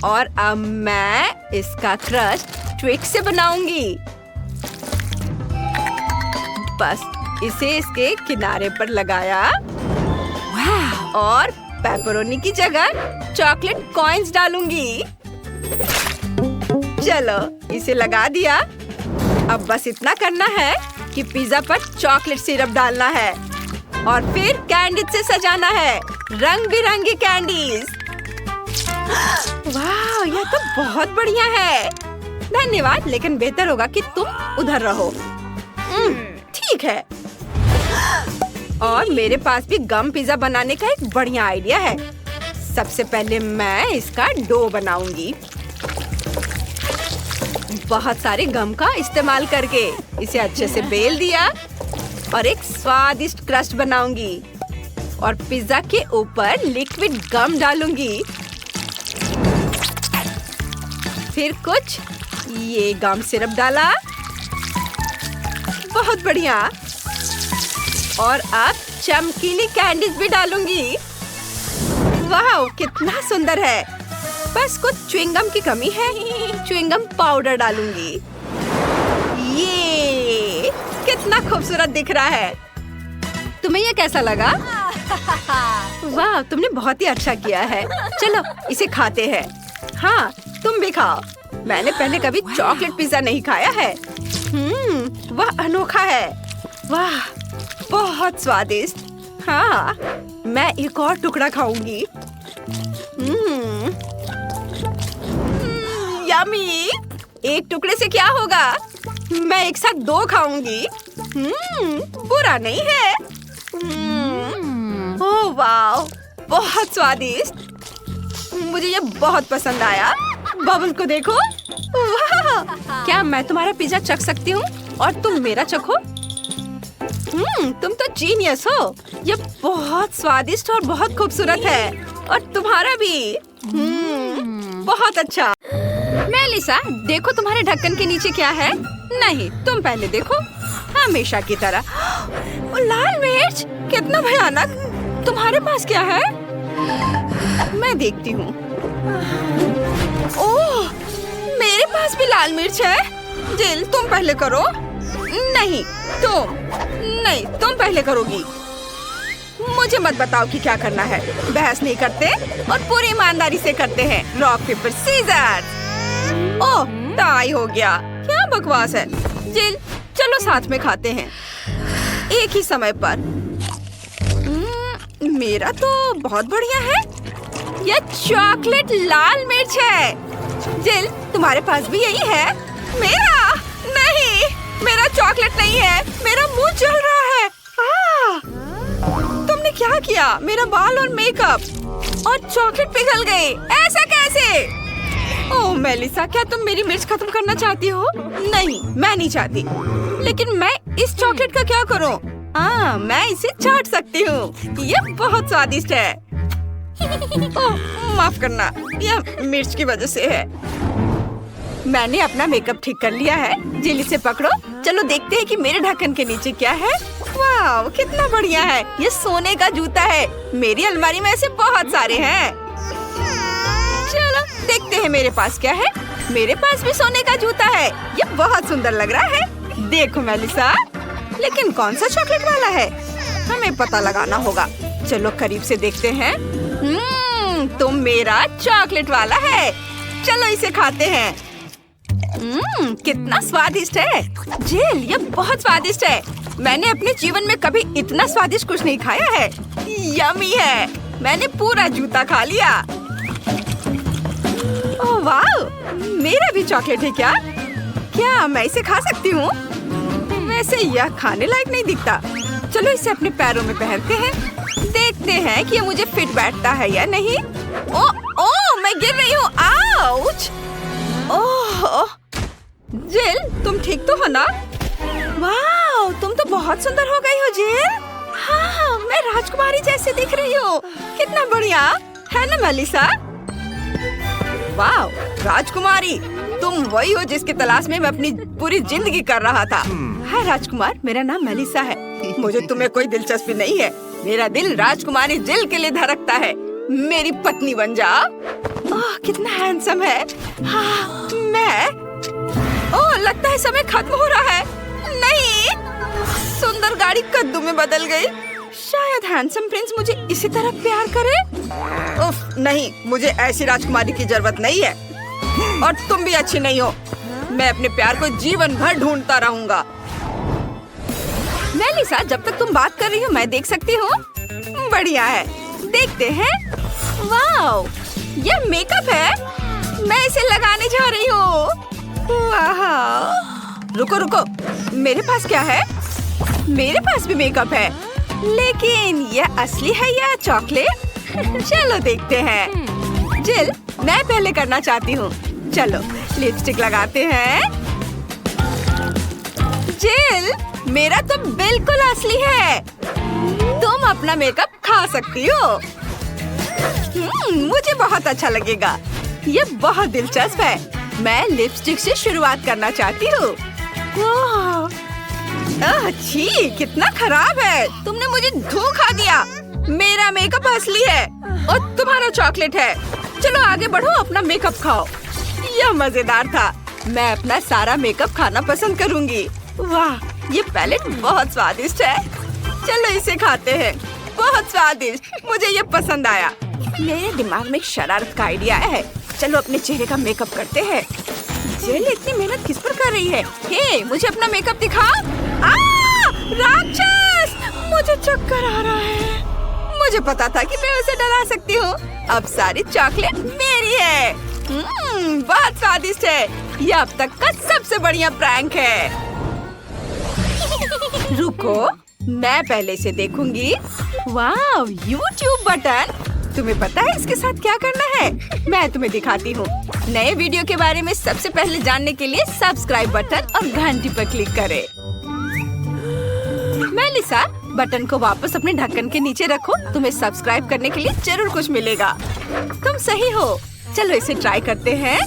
और अब मैं इसका क्रस्ट ट्विक से बनाऊंगी। बस इसे इसके किनारे पर लगाया और पेपरोनी की जगह चॉकलेट कॉइन्स डालूंगी। चलो इसे लगा दिया। अब बस इतना करना है कि पिज्जा पर चॉकलेट सिरप डालना है और फिर कैंडी से सजाना है, रंग बिरंगी कैंडीज। वाह, यह तो बहुत बढ़िया है। धन्यवाद, लेकिन बेहतर होगा कि तुम उधर रहो। ठीक है। और मेरे पास भी गम पिज्जा बनाने का एक बढ़िया आइडिया है। सबसे पहले मैं इसका डो बनाऊंगी। बहुत सारे गम का इस्तेमाल करके इसे अच्छे से बेल दिया और एक स्वादिष्ट क्रस्ट बनाऊंगी और पिज्जा के ऊपर लिक्विड गम डालूंगी। फिर कुछ ये गम सिरप डाला। बहुत बढ़िया। और अब चमकीली कैंडीज भी डालूंगी। वाह, कितना सुंदर है। बस कुछ च्युइंगम की कमी है। च्युइंगम पाउडर डालूंगी। ये कितना खूबसूरत दिख रहा है। तुम्हें ये कैसा लगा? वाह, तुमने बहुत ही अच्छा किया है। चलो इसे खाते हैं। हाँ, तुम भी खाओ। मैंने पहले कभी चॉकलेट पिज्जा नहीं खाया है। वह अनोखा है। वाह, बहुत स्वादिष्ट। हाँ, मैं एक और टुकड़ा खाऊंगी। यम्मी। एक टुकड़े से क्या होगा? मैं एक साथ 2 खाऊंगी। बुरा नहीं है। ओह वाह, बहुत स्वादिष्ट। मुझे ये बहुत पसंद आया। बबल को देखो। वाह, क्या मैं तुम्हारा पिज्जा चख सकती हूँ और तुम मेरा चखो? तुम तो जीनियस हो। ये बहुत स्वादिष्ट और बहुत खूबसूरत है। और तुम्हारा भी। बहुत अच्छा। मेलिसा, देखो तुम्हारे ढक्कन के नीचे क्या है? नहीं, तुम पहले देखो। हमेशा की तरह। लाल मिर्च, कितना भयानक। तुम्हारे पास क्या है? मैं देखती हूँ। ओह, मेरे पास भी लाल मिर्च है। जिल, तुम पहले करो। नहीं, तुम पहले करोगी। मुझे मत बताओ कि क्या करना है। बहस नहीं करते और पूरी ईमानदारी से करते हैं। Rock paper scissors. Oh, tie हो गया। क्या बकवास है। जिल, चलो साथ में खाते हैं, एक ही समय पर। मेरा तो बहुत बढ़िया है। यह चॉकलेट लाल मिर्च है। जिल, तुम्हारे पास भी यही है? मेरा नहीं, मेरा चॉकलेट नहीं है। मेरा मुंह जल रहा है। तुमने क्या किया? मेरा बाल और मेकअप और चॉकलेट पिघल गए। ऐसा कैसे? ओह मेलिसा, क्या तुम मेरी मिर्च खत्म करना चाहती हो? नहीं, मैं नहीं चाहती। लेकिन मैं इस चॉकलेट का क्या करूं? मैं इसे चाट सकती हूँ। यह बहुत स्वादिष्ट है। ओह, माफ करना, यह मिर्च की वजह से है। मैंने अपना मेकअप ठीक कर लिया है। जिल, इसे पकड़ो। चलो देखते हैं कि मेरे ढक्कन के नीचे क्या है। वाह, कितना बढ़िया है। ये सोने का जूता है। मेरी अलमारी में ऐसे बहुत सारे हैं। चलो देखते हैं मेरे पास क्या है। मेरे पास भी सोने का जूता है। ये बहुत सुंदर लग रहा है। देखो मेलिसा, लेकिन कौन सा चॉकलेट वाला है? हमें पता लगाना होगा। चलो करीब से देखते हैं। तुम मेरा चॉकलेट वाला है। चलो इसे खाते हैं। कितना स्वादिष्ट है। जिल, ये बहुत स्वादिष्ट है। मैंने अपने जीवन में कभी इतना स्वादिष्ट कुछ नहीं खाया है। यम्मी है। मैंने पूरा जूता खा लिया। ओह वाह, मेरा भी चॉकलेट है क्या? क्या मैं इसे खा सकती हूँ? वैसे यह खाने लायक नहीं दिखता। चलो इसे अपने पैरों में पहनते हैं। देखते हैं कि ये मुझे फिट बैठता है या नहीं। ओह, मैं गिर रही हूँ। आउच! ओह, जिल, तुम ठीक तो हो ना? वाह, तुम तो बहुत सुंदर हो गई हो जिल। हाँ, मैं राजकुमारी जैसी दिख रही हूँ। कितना बढ़िया है ना मेलिसा? वाह, राजकुमारी, तुम वही हो जिसकी तलाश में मैं अपनी पूरी जिंदगी कर रहा था। हाय राजकुमार, मेरा नाम मेलिसा है। मुझे तुम्हें कोई दिलचस्पी नहीं है। मेरा दिल राजकुमारी जिल के लिए धड़कता है। मेरी पत्नी बन जाओ। ओह, कितना हैंडसम है। हाँ, मैं। ओह, लगता है समय खत्म हो रहा है। नहीं, सुंदर गाड़ी कद्दू में बदल गई। शायद हैंडसम प्रिंस मुझे इसी तरह प्यार करे। उफ, नहीं, मुझे ऐसी राजकुमारी की जरूरत नहीं है। और तुम भी अच्छी नहीं हो। मैं अपने प्यार को जीवन भर ढूंढता रहूंगा। मेलिसा, जब तक तुम बात कर रही हो मैं देख सकती हूँ। बढ़िया है, देखते हैं। वाह, ये मेकअप है। मैं इसे लगाने जा रही हूँ। वाह, रुको रुको, मेरे पास क्या है? मेरे पास भी मेकअप है, लेकिन यह असली है या चॉकलेट? चलो देखते हैं। जिल, मैं पहले करना चाहती हूँ। चलो लिपस्टिक लगाते हैं। जिल, मेरा तो बिल्कुल असली है। तुम अपना मेकअप खा सकती हो। मुझे बहुत अच्छा लगेगा। ये बहुत दिलचस्प है। मैं लिपस्टिक से शुरुआत करना चाहती हूँ। छी, कितना खराब है। तुमने मुझे धोखा दिया। मेरा मेकअप असली है और तुम्हारा चॉकलेट है। चलो आगे बढ़ो, अपना मेकअप खाओ। यह मजेदार था। मैं अपना सारा मेकअप खाना पसंद करूंगी। वाह, ये पैलेट बहुत स्वादिष्ट है। चलो इसे खाते हैं। बहुत स्वादिष्ट, मुझे ये पसंद आया। मेरे दिमाग में एक शरारत का आइडिया है। चलो अपने चेहरे का मेकअप करते हैं। जेल इतनी मेहनत किस पर कर रही है? हे, मुझे अपना मेकअप दिखा। राक्षस! मुझे चक्कर आ रहा है। मुझे पता था कि मैं उसे डरा सकती हूँ। अब सारी चॉकलेट मेरी है। बहुत स्वादिष्ट है। यह अब तक का सबसे बढ़िया प्रैंक है। रुको, मैं पहले से देखूंगी। वाह, YouTube बटन। तुम्हें पता है इसके साथ क्या करना है? मैं तुम्हें दिखाती हूँ। नए वीडियो के बारे में सबसे पहले जानने के लिए सब्सक्राइब बटन और घंटी पर क्लिक करें। मेलिसा, बटन को वापस अपने ढक्कन के नीचे रखो। तुम्हें सब्सक्राइब करने के लिए जरूर कुछ मिलेगा। तुम सही हो। चलो इसे ट्राई करते हैं।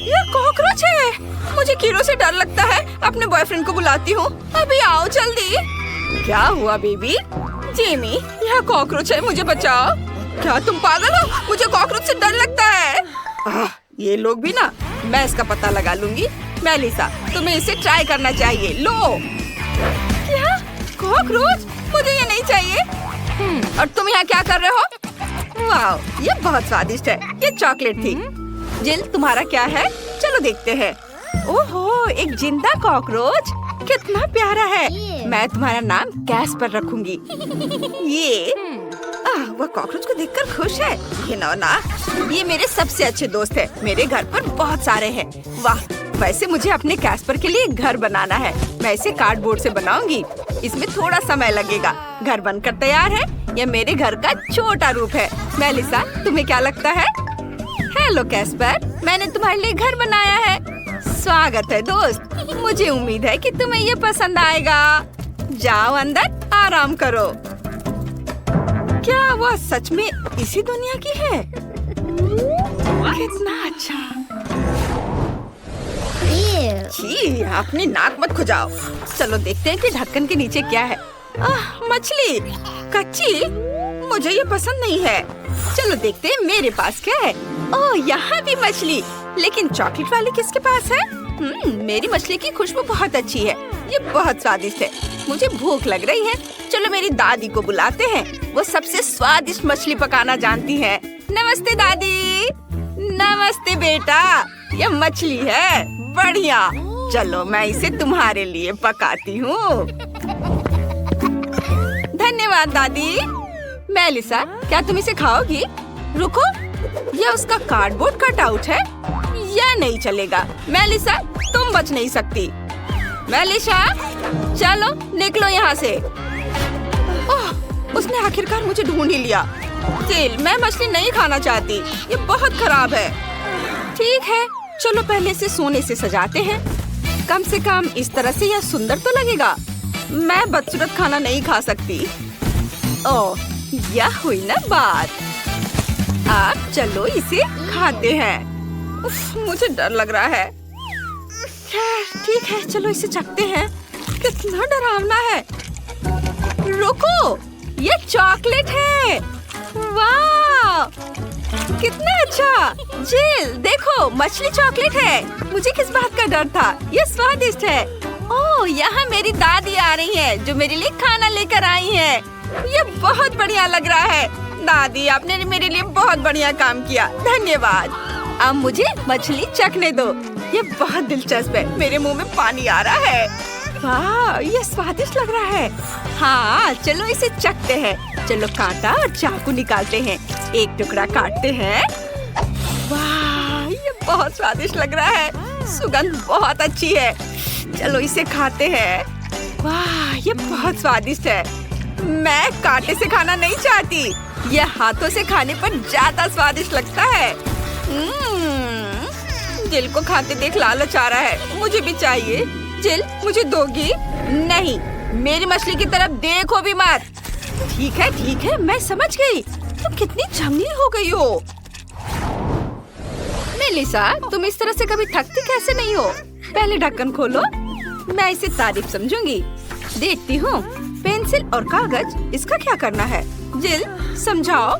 ये कॉकरोच है। मुझे कीड़ों से डर लगता है। अपने बॉयफ्रेंड को बुलाती हूँ। अभी आओ जल्दी। क्या हुआ बेबी? जेमी, यह कॉकरोच है, मुझे बचाओ। क्या तुम पागल हो? मुझे कॉकरोच से डर लगता है। ये लोग भी ना। मैं इसका पता लगा लूंगी। मेलिसा, तुम्हें इसे ट्राई करना चाहिए। लो। क्या? कॉकरोच? मुझे ये नहीं चाहिए। और तुम यहाँ क्या कर रहे हो? वाह, ये बहुत स्वादिष्ट है। ये चॉकलेट थी। जिल, तुम्हारा क्या है? चलो देखते हैं। ओहो, एक जिंदा कॉकरोच। कितना प्यारा है। मैं तुम्हारा नाम कैस्पर रखूंगी। ये वह कॉकरोच को देखकर खुश है। ये ना, ये मेरे सबसे अच्छे दोस्त है। मेरे घर पर बहुत सारे हैं। वाह, वैसे मुझे अपने कैस्पर के लिए घर बनाना है। मैं इसे कार्डबोर्ड से बनाऊंगी। इसमें थोड़ा समय लगेगा। घर बनकर तैयार है। यह मेरे घर का छोटा रूप है। मेलिसा, तुम्हें क्या लगता है? हेलो कैस्पर, मैंने तुम्हारे लिए घर बनाया है। स्वागत है दोस्त। मुझे उम्मीद है कि तुम्हें ये पसंद आएगा। जाओ अंदर, आराम करो। क्या वह सच में इसी दुनिया की है? कितना अच्छा। छी, अपनी नाक मत खुजाओ। चलो देखते हैं कि ढक्कन के नीचे क्या है। मछली कच्ची। मुझे ये पसंद नहीं है। चलो देखते हैं मेरे पास क्या है। ओह, यहाँ भी मछली। लेकिन चॉकलेट वाली किसके पास है? मेरी मछली की खुशबू बहुत अच्छी है। ये बहुत स्वादिष्ट है। मुझे भूख लग रही है। चलो मेरी दादी को बुलाते हैं। वो सबसे स्वादिष्ट मछली पकाना जानती है। नमस्ते दादी। नमस्ते बेटा। ये मछली है। बढ़िया। चलो मैं इसे तुम्हारे लिए पकाती हूँ। धन्यवाद दादी। मेलिसा, क्या तुम इसे खाओगी? रुको, यह उसका कार्डबोर्ड कटआउट है। यह नहीं चलेगा। मेलिसा, तुम बच नहीं सकती। मेलिसा, चलो निकलो यहाँ से। ओह, उसने आखिरकार मुझे ढूंढ ही लिया। जेल, मैं मछली नहीं खाना चाहती। ये बहुत खराब है। ठीक है, चलो पहले से सोने से सजाते हैं। कम से कम इस तरह से यह सुंदर तो लगेगा। मैं बदसूरत खाना नहीं खा सकती। ओह, यह हुई ना बात। अब चलो इसे खाते हैं। उफ, मुझे डर लग रहा है। ठीक है, चलो इसे चखते हैं। कितना डरावना है। रुको, ये चॉकलेट है। वाह, कितना अच्छा। जिल, देखो, मछली चॉकलेट है। मुझे किस बात का डर था? ये स्वादिष्ट है। ओह, यहाँ मेरी दादी आ रही है, जो मेरे लिए खाना लेकर आई है। ये बहुत बढ़िया लग रहा है। दादी, आपने मेरे लिए बहुत बढ़िया काम किया। धन्यवाद। अब मुझे मछली चखने दो। ये बहुत दिलचस्प है। मेरे मुंह में पानी आ रहा है। वाह, ये स्वादिष्ट लग रहा है। हाँ, चलो इसे चखते हैं। चलो कांटा और चाकू निकालते हैं। एक टुकड़ा काटते हैं। वाह, ये बहुत स्वादिष्ट लग रहा है। सुगंध बहुत अच्छी है। चलो इसे खाते हैं। वाह, ये बहुत स्वादिष्ट है। मैं कांटे से खाना नहीं चाहती। यह हाथों से खाने पर ज्यादा स्वादिष्ट लगता है। जिल को खाते देख लालच आ रहा है। मुझे भी चाहिए। जिल, मुझे दोगी? नहीं, मेरी मछली की तरफ देखो भी मत। ठीक है, मैं समझ गई। तुम कितनी जंगली हो गई हो। मेलिसा, तुम इस तरह से कभी थकती कैसे नहीं हो? पहले ढक्कन खोलो। मैं इसे तारीफ समझूंगी। देखती हूँ। पेंसिल और कागज, इसका क्या करना है? जिल, समझाओ।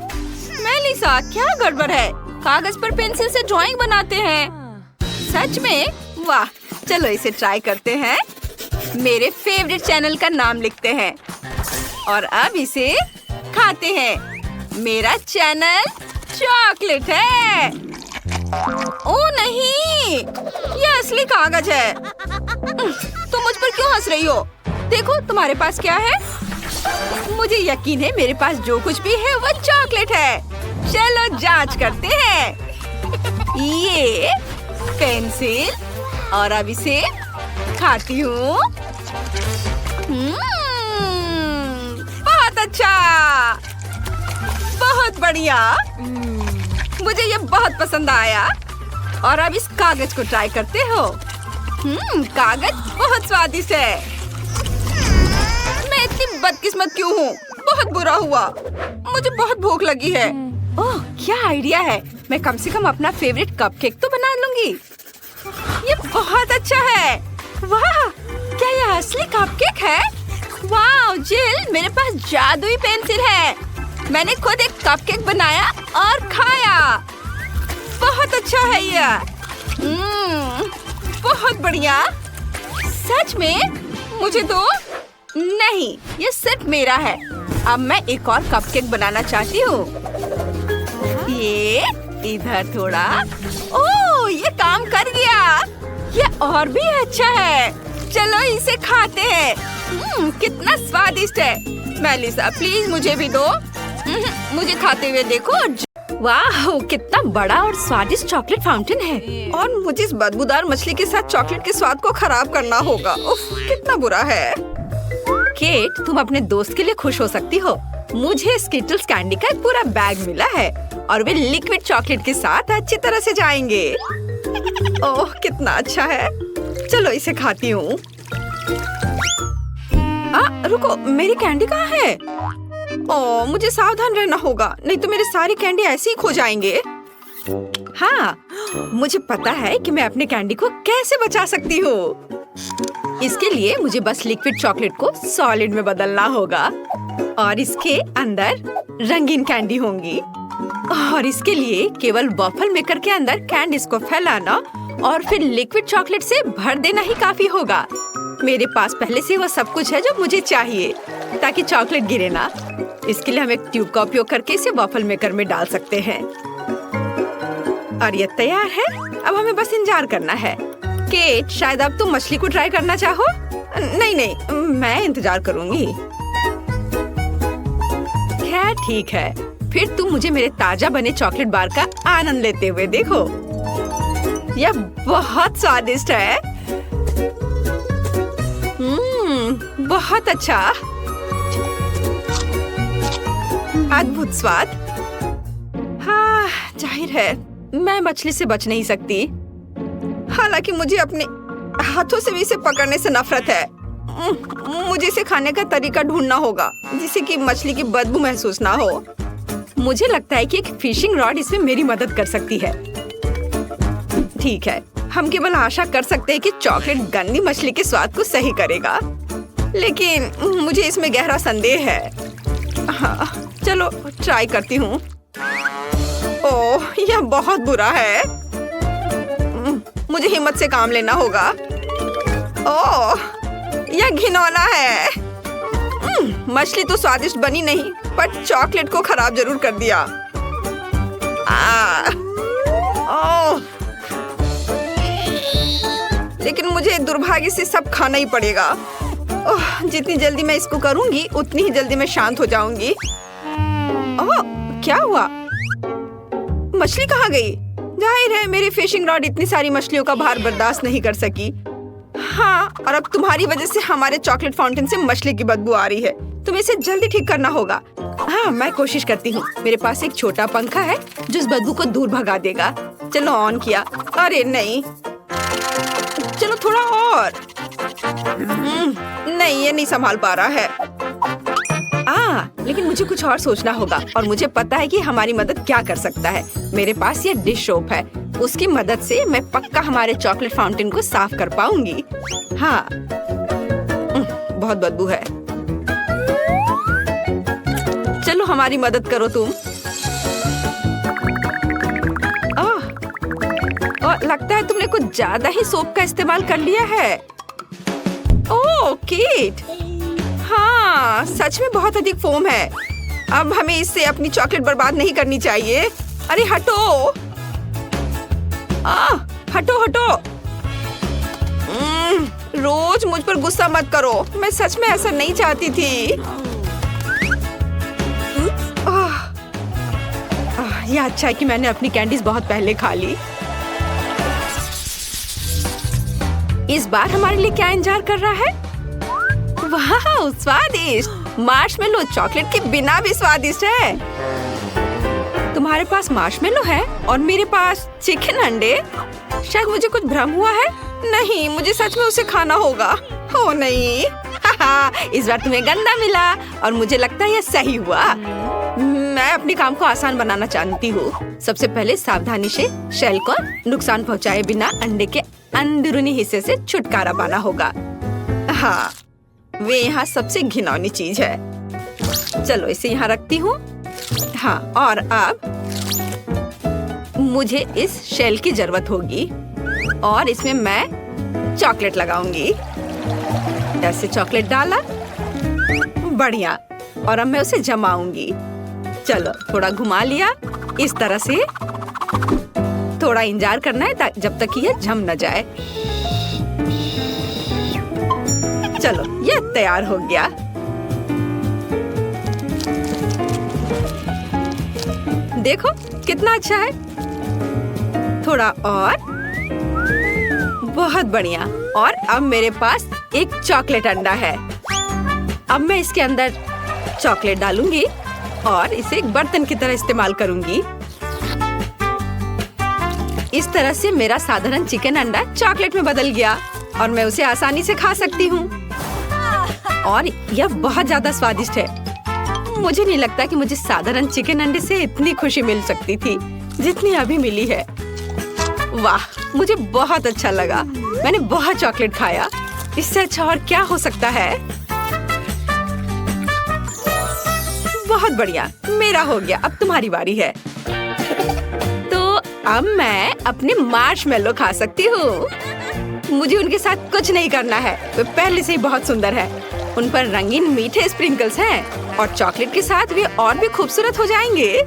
मेलिसा, क्या गड़बड़ है? कागज पर पेंसिल से ड्राइंग बनाते हैं। सच में? वाह, चलो इसे ट्राई करते हैं। मेरे फेवरेट चैनल का नाम लिखते हैं और अब इसे खाते हैं। मेरा चैनल चॉकलेट है। ओ नहीं, ये असली कागज है। तुम मुझ पर क्यों हंस रही हो? देखो तुम्हारे पास क्या है। मुझे यकीन है मेरे पास जो कुछ भी है वो चॉकलेट है। चलो जांच करते हैं। ये पेंसिल और अब इसे खाती हूँ। बहुत अच्छा, बहुत बढ़िया। मुझे ये बहुत पसंद आया। और अब इस कागज को ट्राई करते हो। कागज बहुत स्वादिष्ट है। मैं इतनी बदकिस्मत क्यों हूँ? बहुत बुरा हुआ। मुझे बहुत भूख लगी है। ओह, क्या आइडिया है। मैं कम से कम अपना फेवरेट कपकेक तो बना लूंगी। ये बहुत अच्छा है। वाह, क्या ये असली कपकेक है? वाह जिल, मेरे पास जादुई पेंसिल है। मैंने खुद एक कपकेक बनाया और खाया। बहुत अच्छा है ये। बहुत बढ़िया। सच में? मुझे दो। नहीं, ये सिर्फ मेरा है। अब मैं एक और कपकेक बनाना चाहती हूँ। ये इधर थोड़ा। ओह, ये काम कर गया। ये और भी अच्छा है। चलो इसे खाते हैं। कितना स्वादिष्ट है। मेलिसा, प्लीज मुझे भी दो। मुझे खाते हुए देखो। वाह, कितना बड़ा और स्वादिष्ट चॉकलेट फाउंटेन है। और मुझे इस बदबूदार मछली के साथ चॉकलेट के स्वाद को खराब करना होगा। उफ, कितना बुरा है। केट, तुम अपने दोस्त के लिए खुश हो सकती हो। मुझे स्किटल्स कैंडी का एक पूरा बैग मिला है और वे लिक्विड चॉकलेट के साथ अच्छी तरह से जाएंगे। ओह, कितना अच्छा है। चलो इसे खाती हूँ। रुको, मेरी कैंडी कहाँ है? ओह, मुझे सावधान रहना होगा, नहीं तो मेरे सारी कैंडी ऐसे ही खो जाएंगे। हाँ, मुझे पता है कि मैं अपने कैंडी को कैसे बचा सकती हूँ। इसके लिए मुझे बस लिक्विड चॉकलेट को सॉलिड में बदलना होगा और इसके अंदर रंगीन कैंडी होंगी। और इसके लिए केवल वॉफल मेकर के अंदर कैंडीज को फैलाना और फिर लिक्विड चॉकलेट से भर देना ही काफी होगा। मेरे पास पहले से वो सब कुछ है जो मुझे चाहिए ताकि चॉकलेट गिरे ना। इसके लिए हम एक ट्यूब का उपयोग करके इसे वॉफल मेकर में डाल सकते हैं। और ये तैयार है। अब हमें बस इंतजार करना है। केट, शायद अब तुम मछली को ट्राई करना चाहो? नहीं, मैं इंतजार करूंगी। खैर ठीक है, फिर तुम मुझे मेरे ताजा बने चॉकलेट बार का आनंद लेते हुए देखो। यह बहुत स्वादिष्ट है। बहुत अच्छा, अद्भुत स्वाद। हाँ, जाहिर है मैं मछली से बच नहीं सकती। हालांकि मुझे अपने हाथों से भी इसे पकड़ने से नफरत है। मुझे इसे खाने का तरीका ढूंढना होगा जिससे कि मछली की बदबू महसूस ना हो। मुझे लगता है कि एक फिशिंग रॉड इसमें मेरी मदद कर सकती है। ठीक है, हम केवल आशा कर सकते हैं कि चॉकलेट गंदी मछली के स्वाद को सही करेगा, लेकिन मुझे इसमें गहरा संदेह है। हाँ, चलो ट्राई करती हूँ। ओह, यह बहुत बुरा है। मुझे हिम्मत से काम लेना होगा। ओह, यह घिनौना है। मछली तो स्वादिष्ट बनी नहीं, पर चॉकलेट को खराब जरूर कर दिया। ओह, लेकिन मुझे दुर्भाग्य से सब खाना ही पड़ेगा। ओह, जितनी जल्दी मैं इसको करूंगी उतनी ही जल्दी मैं शांत हो जाऊंगी। ओह, क्या हुआ? मछली कहाँ गई? जाहिर है मेरी फिशिंग रॉड इतनी सारी मछलियों का भार बर्दाश्त नहीं कर सकी। हाँ, और अब तुम्हारी वजह से हमारे चॉकलेट फाउंटेन से मछली की बदबू आ रही है। तुम्हें इसे जल्दी ठीक करना होगा। हाँ, मैं कोशिश करती हूँ। मेरे पास एक छोटा पंखा है जो इस बदबू को दूर भगा देगा। चलो ऑन किया। अरे नहीं, चलो थोड़ा और। नहीं, ये नहीं संभाल पा रहा है। लेकिन मुझे कुछ और सोचना होगा और मुझे पता है कि हमारी मदद क्या कर सकता है। मेरे पास ये डिश सोप है, उसकी मदद से मैं पक्का हमारे चॉकलेट फाउंटेन को साफ कर पाऊंगी। हाँ, बहुत बदबू है। चलो हमारी मदद करो तुम। लगता है तुमने कुछ ज्यादा ही सोप का इस्तेमाल कर लिया है। ओह किट, हाँ सच में बहुत अधिक फोम है। अब हमें इससे अपनी चॉकलेट बर्बाद नहीं करनी चाहिए। अरे हटो, हटो हटो। रोज मुझ पर गुस्सा मत करो, मैं सच में ऐसा नहीं चाहती थी। यह अच्छा है कि मैंने अपनी कैंडीज बहुत पहले खा ली। इस बार हमारे लिए क्या इंतजार कर रहा है? वाह स्वादिष्ट, मार्शमेलो चॉकलेट के बिना भी स्वादिष्ट है। तुम्हारे पास मार्शमेलो है और मेरे पास चिकन अंडे। शायद मुझे कुछ भ्रम हुआ है। नहीं, मुझे सच में उसे खाना होगा। ओ नहीं, इस बार तुम्हें गंदा मिला और मुझे लगता है यह सही हुआ। मैं अपने काम को आसान बनाना चाहती हूँ। सबसे पहले सावधानी से शेल को नुकसान पहुँचाए बिना अंडे के अंदरूनी हिस्से से छुटकारा पाना होगा। हाँ, वे यहाँ सबसे घिनौनी चीज है। चलो इसे यहाँ रखती हूँ। हाँ, और अब मुझे इस शेल की जरूरत होगी और इसमें मैं चॉकलेट लगाऊंगी। ऐसे चॉकलेट डाला, बढ़िया। और अब मैं उसे जमाऊंगी। चलो थोड़ा घुमा लिया इस तरह से। थोड़ा इंतजार करना है जब तक कि यह जम न जाए। चलो यह तैयार हो गया। देखो कितना अच्छा है। थोड़ा और, बहुत बढ़िया। और अब मेरे पास एक चॉकलेट अंडा है। अब मैं इसके अंदर चॉकलेट डालूंगी और इसे एक बर्तन की तरह इस्तेमाल करूंगी। इस तरह से मेरा साधारण चिकन अंडा चॉकलेट में बदल गया और मैं उसे आसानी से खा सकती हूँ। और यह बहुत ज्यादा स्वादिष्ट है। मुझे नहीं लगता कि मुझे साधारण चिकन अंडे से इतनी खुशी मिल सकती थी जितनी अभी मिली है। वाह, मुझे बहुत अच्छा लगा। मैंने बहुत चॉकलेट खाया। इससे अच्छा और क्या हो सकता है? बहुत बढ़िया, मेरा हो गया। अब तुम्हारी बारी है। तो अब मैं अपने मार्शमेलो खा सकती हूँ। मुझे उनके साथ कुछ नहीं करना है, वे पहले से ही बहुत सुंदर है। उन पर रंगीन मीठे स्प्रिंकल्स हैं और चॉकलेट के साथ वे और भी खूबसूरत हो जाएंगे।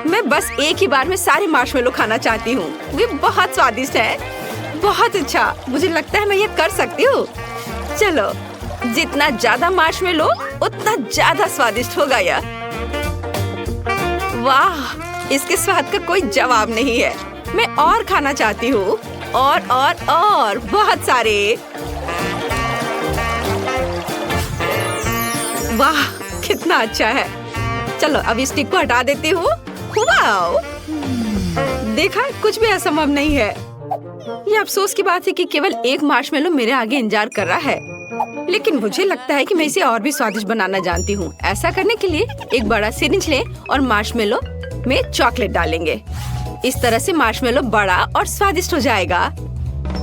मैं बस एक ही बार में सारे मार्शमेलो खाना चाहती हूँ। वे बहुत स्वादिष्ट हैं। बहुत अच्छा, मुझे लगता है मैं ये कर सकती हूँ। चलो, जितना ज्यादा मार्शमेलो उतना ज्यादा स्वादिष्ट होगा यह। वाह, इसके स्वाद का कोई जवाब नहीं है। मैं और खाना चाहती हूँ। और बहुत सारे। वाह, कितना अच्छा है। चलो अब इस स्टिक को हटा देती हूँ। वाओ, देखा, कुछ भी असंभव नहीं है। ये अफसोस की बात है कि केवल एक मार्शमेलो मेरे आगे इंतजार कर रहा है। लेकिन मुझे लगता है कि मैं इसे और भी स्वादिष्ट बनाना जानती हूँ। ऐसा करने के लिए एक बड़ा सिरिंज लें और मार्शमेलो में चॉकलेट डालेंगे। इस तरह से मार्शमेलो बड़ा और स्वादिष्ट हो जाएगा।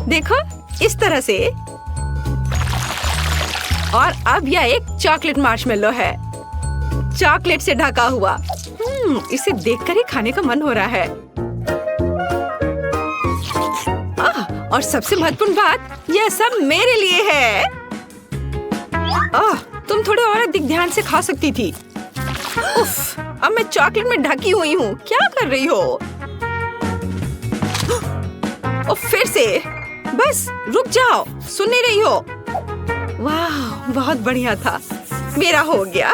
देखो, इस तरह से। और अब यह एक चॉकलेट मार्शमेलो है, चॉकलेट से ढका हुआ। इसे देखकर ही खाने का मन हो रहा है। और सबसे महत्वपूर्ण बात, यह सब मेरे लिए है। तुम थोड़े और अधिक ध्यान से खा सकती थी। उफ, अब मैं चॉकलेट में ढकी हुई हूँ। क्या कर रही हो? और फिर से, बस रुक जाओ, सुन नहीं रही हो? वाह, बहुत बढ़िया था। मेरा हो गया।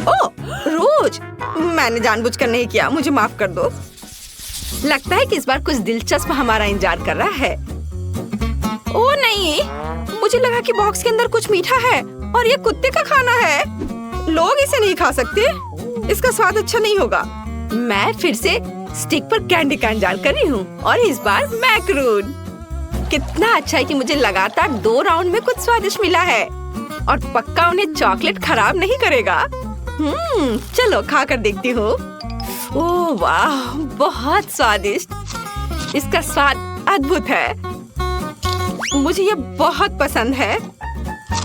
ओह, रोज, मैंने जानबूझकर नहीं किया, मुझे माफ कर दो। लगता है कि इस बार कुछ दिलचस्प हमारा इंतजार कर रहा है। ओह नहीं, मुझे लगा कि बॉक्स के अंदर कुछ मीठा है और ये कुत्ते का खाना है। लोग इसे नहीं खा सकते, इसका स्वाद अच्छा नहीं होगा। मैं फिर से स्टिक पर कैंडी का इंतजार कर रही हूँ और इस बार मैक्रून। कितना अच्छा है कि मुझे लगातार 2 राउंड में कुछ स्वादिष्ट मिला है और पक्का उन्हें चॉकलेट खराब नहीं करेगा। चलो खा कर देखती हूँ। ओह वाह, बहुत स्वादिष्ट। इसका स्वाद अद्भुत है। मुझे ये बहुत पसंद है।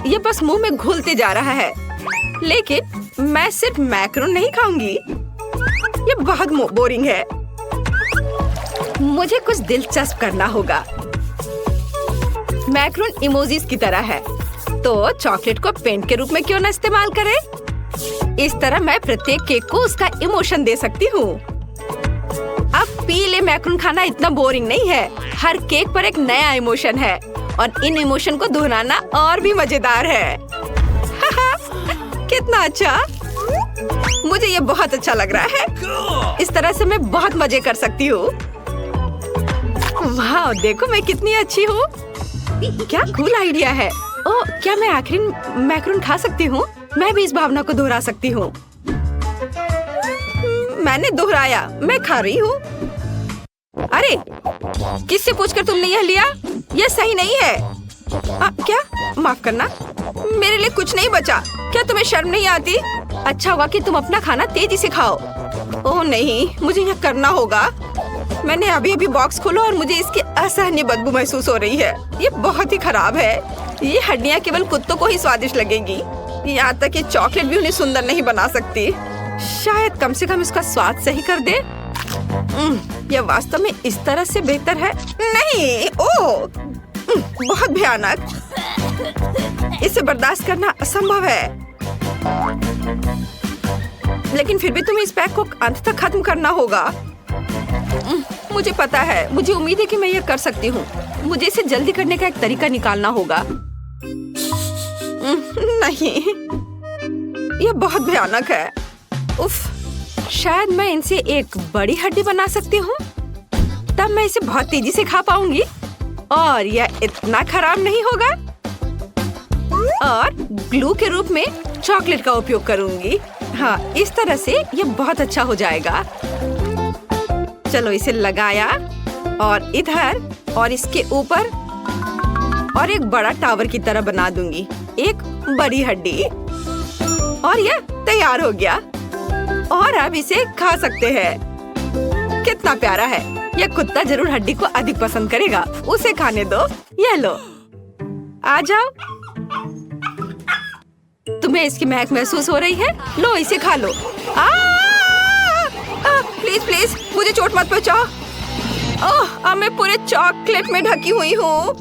ये बस मुंह में घुलते जा रहा है। लेकिन मैं सिर्फ मैक्रोन नहीं खाऊंगी, ये बहुत बोरिंग है। मुझे कुछ दिलचस्प करना होगा। मैक्रोन इमोजीज की तरह है, तो चॉकलेट को पेंट के रूप में क्यों ना इस्तेमाल करें? इस तरह मैं प्रत्येक केक को उसका इमोशन दे सकती हूँ। अब पीले मैक्रोन खाना इतना बोरिंग नहीं है। हर केक पर एक नया इमोशन है और इन इमोशन को दोहराना और भी मजेदार है। कितना अच्छा! मुझे ये बहुत अच्छा लग रहा है। इस तरह से मैं बहुत मजे कर सकती हूँ। वाह, देखो मैं कितनी अच्छी हूँ। क्या कूल आइडिया है। ओह, क्या मैं आखिरी मैक्रोन खा सकती हूँ? मैं भी इस भावना को दोहरा सकती हूँ। मैंने दोहराया, मैं खा रही हूँ। अरे, किससे पूछकर तुमने यह लिया? यह सही नहीं है। क्या? माफ करना, मेरे लिए कुछ नहीं बचा। क्या तुम्हें शर्म नहीं आती? अच्छा हुआ कि तुम अपना खाना तेजी से खाओ। ओह नहीं, मुझे यह करना होगा। मैंने अभी अभी बॉक्स खोला और मुझे इसकी असहनीय बदबू महसूस हो रही है। ये बहुत ही खराब है। ये हड्डियाँ केवल कुत्तों को ही स्वादिष्ट लगेंगी। यहाँ तक कि चॉकलेट भी उन्हें सुंदर नहीं बना सकती। शायद कम से कम इसका स्वाद सही कर दे। यह वास्तव में इस तरह से बेहतर है। नहीं, ओह, बहुत भयानक। इसे बर्दाश्त करना असंभव है। लेकिन फिर भी तुम्हें इस पैक को अंत तक खत्म करना होगा। मुझे पता है, मुझे उम्मीद है कि मैं यह कर सकती हूँ। मुझे इसे जल्दी करने का एक तरीका निकालना होगा। नहीं, यह बहुत भयानक है। उफ, शायद मैं इनसे एक बड़ी हड्डी बना सकती हूँ। तब मैं इसे बहुत तेजी से खा पाऊंगी और यह इतना खराब नहीं होगा। और ग्लू के रूप में चॉकलेट का उपयोग करूंगी। हाँ, इस तरह से यह बहुत अच्छा हो जाएगा। चलो, इसे लगाया और इधर और इसके ऊपर और एक बड़ा टावर की तरह बना दूंगी। एक बड़ी हड्डी और यह तैयार हो गया। और अब इसे खा सकते हैं। कितना प्यारा है। यह कुत्ता जरूर हड्डी को अधिक पसंद करेगा। उसे खाने दो। यह लो, आ जाओ। तुम्हें इसकी महक महसूस हो रही है? लो, इसे खा लो। प्लीज प्लीज, मुझे चोट मत पहुंचाओ। अब मैं पूरे चॉकलेट में ढकी हुई हूँ।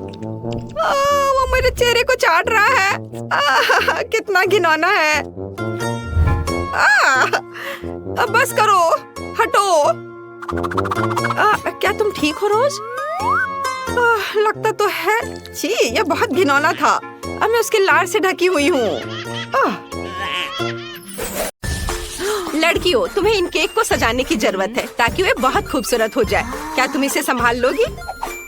वो मेरे चेहरे को चाट रहा है। कितना घिनौना है। अब बस करो, हटो। क्या तुम ठीक हो रोज? लगता तो है। छी, यह बहुत घिनौना था। अब मैं उसके लार से ढकी हुई हूँ। लड़कियों, तुम्हें इन केक को सजाने की जरूरत है ताकि वे बहुत खूबसूरत हो जाए। क्या तुम इसे संभाल लोगी?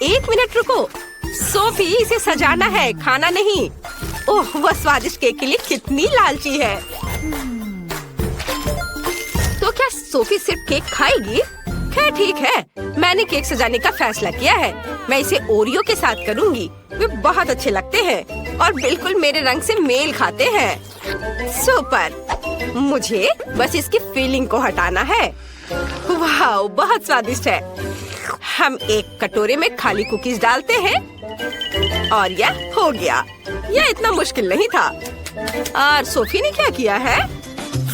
1 मिनट रुको। सोफी, इसे सजाना है, खाना नहीं। ओह, वह स्वादिष्ट केक के लिए कितनी लालची है। तो क्या सोफी सिर्फ केक खाएगी? खैर ठीक है, मैंने केक सजाने का फैसला किया है। मैं इसे ओरियो के साथ करूंगी। वे बहुत अच्छे लगते हैं और बिल्कुल मेरे रंग से मेल खाते हैं। सुपर! मुझे बस इसकी फीलिंग को हटाना है। वाह, बहुत स्वादिष्ट है। हम एक कटोरे में खाली कुकीज डालते हैं और यह हो गया। यह इतना मुश्किल नहीं था। और सोफी ने क्या किया है?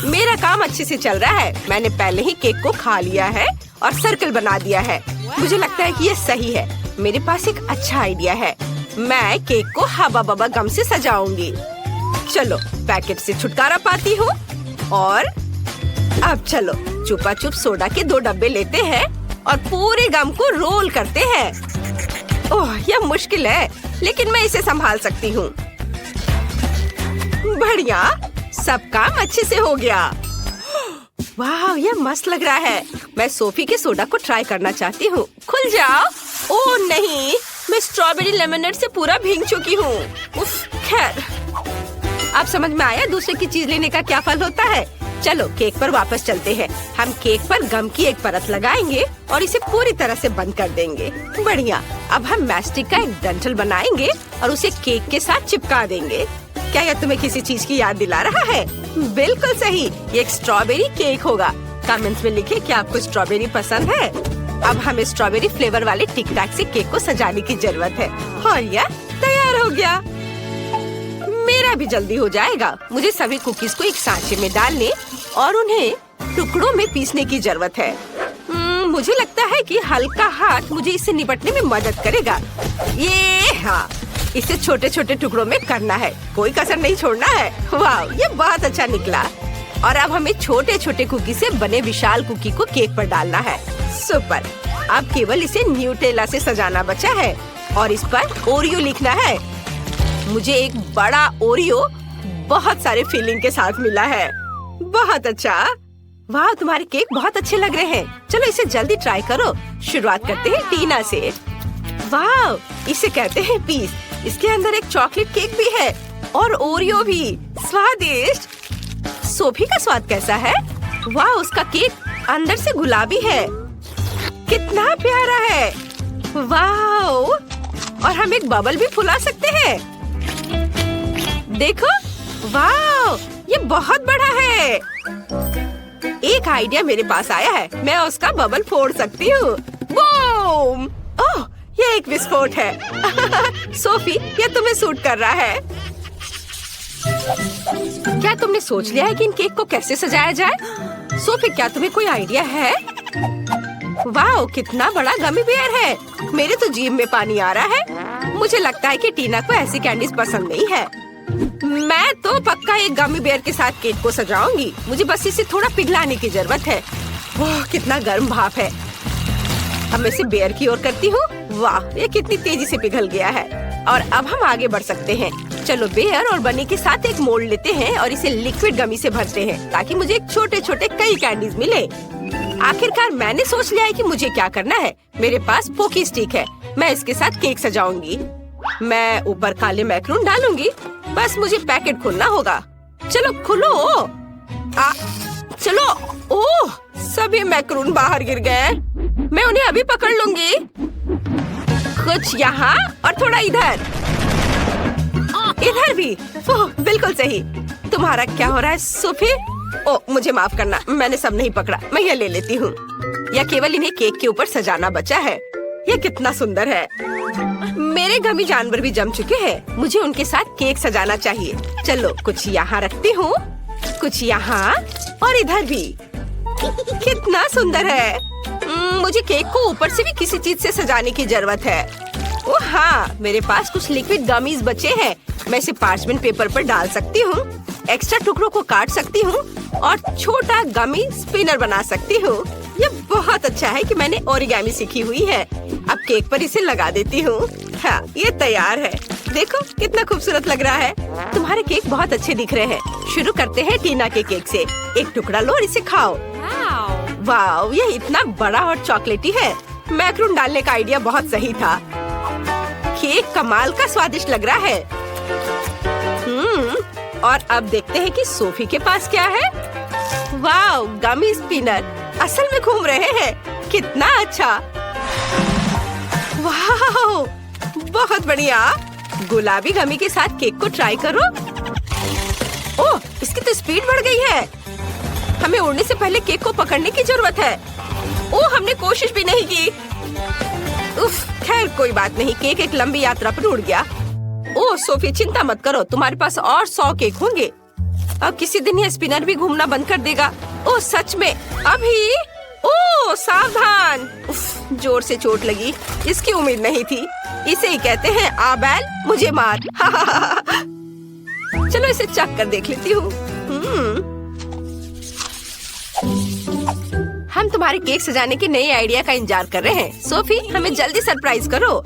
मेरा काम अच्छे से चल रहा है। मैंने पहले ही केक को खा लिया है और सर्कल बना दिया है। मुझे लगता है कि यह सही है। मेरे पास एक अच्छा आइडिया है। मैं केक को हवा बबा गम से सजाऊंगी। चलो, पैकेट से छुटकारा पाती हूँ। और अब चलो, चुपा चुप सोडा के 2 डब्बे लेते हैं और पूरे गम को रोल करते हैं। ओह, यह मुश्किल है, लेकिन मैं इसे संभाल सकती हूँ। बढ़िया, सब काम अच्छे से हो गया। वाह, यह मस्त लग रहा है। मैं सोफी के सोडा को ट्राई करना चाहती हूँ। खुल जाओ। ओह नहीं, मैं स्ट्रॉबेरी लेमनेड से पूरा भीग चुकी हूँ। उफ, खैर, अब समझ में आया दूसरे की चीज लेने का क्या फल होता है। चलो, केक पर वापस चलते हैं। हम केक पर गम की एक परत लगाएंगे और इसे पूरी तरह से बंद कर देंगे। बढ़िया। अब हम मैस्टिक का एक डंठल बनाएंगे और उसे केक के साथ चिपका देंगे। क्या यह तुम्हें किसी चीज की याद दिला रहा है? बिल्कुल सही, ये एक स्ट्रॉबेरी केक होगा। कमेंट्स में लिखें कि आपको स्ट्रॉबेरी पसंद है। अब हमें स्ट्रॉबेरी फ्लेवर वाले टिक टैक से केक को सजाने की जरूरत है। और यह तैयार हो गया। मेरा भी जल्दी हो जाएगा। मुझे सभी कुकीज को एक सांचे में डालने और उन्हें टुकड़ों में पीसने की जरूरत है। मुझे लगता है कि हल्का हाथ मुझे इससे निपटने में मदद करेगा। ये हाँ, इसे छोटे छोटे टुकड़ों में करना है, कोई कसर नहीं छोड़ना है। वाह, ये बहुत अच्छा निकला। और अब हमें छोटे छोटे कुकी से बने विशाल कुकी को केक पर डालना है। सुपर। अब केवल इसे न्यूटेला से सजाना बचा है और इस पर ओरियो लिखना है। मुझे एक बड़ा ओरियो बहुत सारे फिलिंग के साथ मिला है। बहुत अच्छा। वाह, तुम्हारे केक बहुत अच्छे लग रहे हैं। चलो इसे जल्दी ट्राई करो। शुरुआत करते हैं टीना से। वाह, इसे कहते हैं पीस। इसके अंदर एक चॉकलेट केक भी है और ओरियो भी। स्वादिष्ट। सोफी का स्वाद कैसा है? वाह, उसका केक अंदर से गुलाबी है। कितना प्यारा है। वाह, और हम एक बबल भी फुला सकते हैं। देखो, वाह, ये बहुत बड़ा है। एक आइडिया मेरे पास आया है, मैं उसका बबल फोड़ सकती हूँ। बूम! ओह, ये एक विस्फोट है। सोफी, ये तुम्हें सूट कर रहा है। क्या तुमने सोच लिया है कि इन केक को कैसे सजाया जाए? सोफी, क्या तुम्हें कोई आइडिया है? वाह, कितना बड़ा गमी बेयर है। मेरे तो जीभ में पानी आ रहा है। मुझे लगता है कि टीना को ऐसी कैंडीज पसंद नहीं है। मैं तो पक्का एक गमी बेयर के साथ केक को सजाऊंगी। मुझे बस इसे थोड़ा पिघलाने की जरूरत है। वाह, कितना गर्म भाप है। अब मैं इसे बेयर की ओर करती हूँ। वाह, ये कितनी तेजी से पिघल गया है। और अब हम आगे बढ़ सकते हैं। चलो बेयर और बनी के साथ एक मोल्ड लेते हैं और इसे लिक्विड गमी से भरते हैं ताकि मुझे एक छोटे छोटे कई कैंडीज मिले। आखिरकार मैंने सोच लिया है कि मुझे क्या करना है। मेरे पास पोकी स्टिक है, मैं इसके साथ केक सजाऊंगी। मैं ऊपर काले मैक्रून डालूंगी। बस मुझे पैकेट खोलना होगा। चलो खोलो। चलो। ओह, सभी मैक्रून बाहर गिर गए। मैं उन्हें अभी पकड़ लूंगी। कुछ यहाँ और थोड़ा इधर। इधर भी। ओह, बिल्कुल सही। तुम्हारा क्या हो रहा है सोफी? ओह, मुझे माफ करना, मैंने सब नहीं पकड़ा। मैं ये ले लेती हूँ। या केवल इन्हें केक के ऊपर सजाना बचा है। ये कितना सुंदर है। मेरे गमी जानवर भी जम चुके हैं। मुझे उनके साथ केक सजाना चाहिए। चलो कुछ यहाँ रखती हूँ, कुछ यहाँ और इधर भी। कितना सुंदर है। मुझे केक को ऊपर से भी किसी चीज से सजाने की जरूरत है। ओह हाँ, मेरे पास कुछ लिक्विड गमीज बचे हैं। मैं इसे पार्चमेंट पेपर पर डाल सकती हूँ, एक्स्ट्रा टुकड़ों को काट सकती हूँ और छोटा गमी स्पिनर बना सकती हूँ। ये बहुत अच्छा है कि मैंने ओरिगामी सीखी हुई है। अब केक पर इसे लगा देती हूँ। हाँ, ये तैयार है। देखो कितना खूबसूरत लग रहा है। तुम्हारे केक बहुत अच्छे दिख रहे हैं। शुरू करते हैं टीना के केक से। एक टुकड़ा लो और इसे खाओ। वाह, ये इतना बड़ा और चॉकलेटी है। मैक्रून डालने का आइडिया बहुत सही था। केक कमाल का स्वादिष्ट लग रहा है। और अब देखते हैं कि सोफी के पास क्या है। वाह, गमी स्पिनर असल में घूम रहे हैं। कितना अच्छा। वाह, बहुत बढ़िया। गुलाबी गमी के साथ केक को ट्राई करो। ओह, इसकी तो स्पीड बढ़ गई है। हमें उड़ने से पहले केक को पकड़ने की जरूरत है। ओह, हमने कोशिश भी नहीं की। उफ, खैर कोई बात नहीं। केक एक लंबी यात्रा पर उड़ गया। ओह सोफी, चिंता मत करो, तुम्हारे पास और 100 केक होंगे। अब किसी दिन ये स्पिनर भी घूमना बंद कर देगा। ओह सच में? अभी? ओह सावधान। उफ, जोर से चोट लगी। इसकी उम्मीद नहीं थी। इसे ही कहते हैं आ बैल मुझे मार। चलो इसे चख कर देख लेती हूँ। हम तुम्हारे केक सजाने के नए आइडिया का इंतजार कर रहे हैं। सोफी, हमें जल्दी सरप्राइज करो।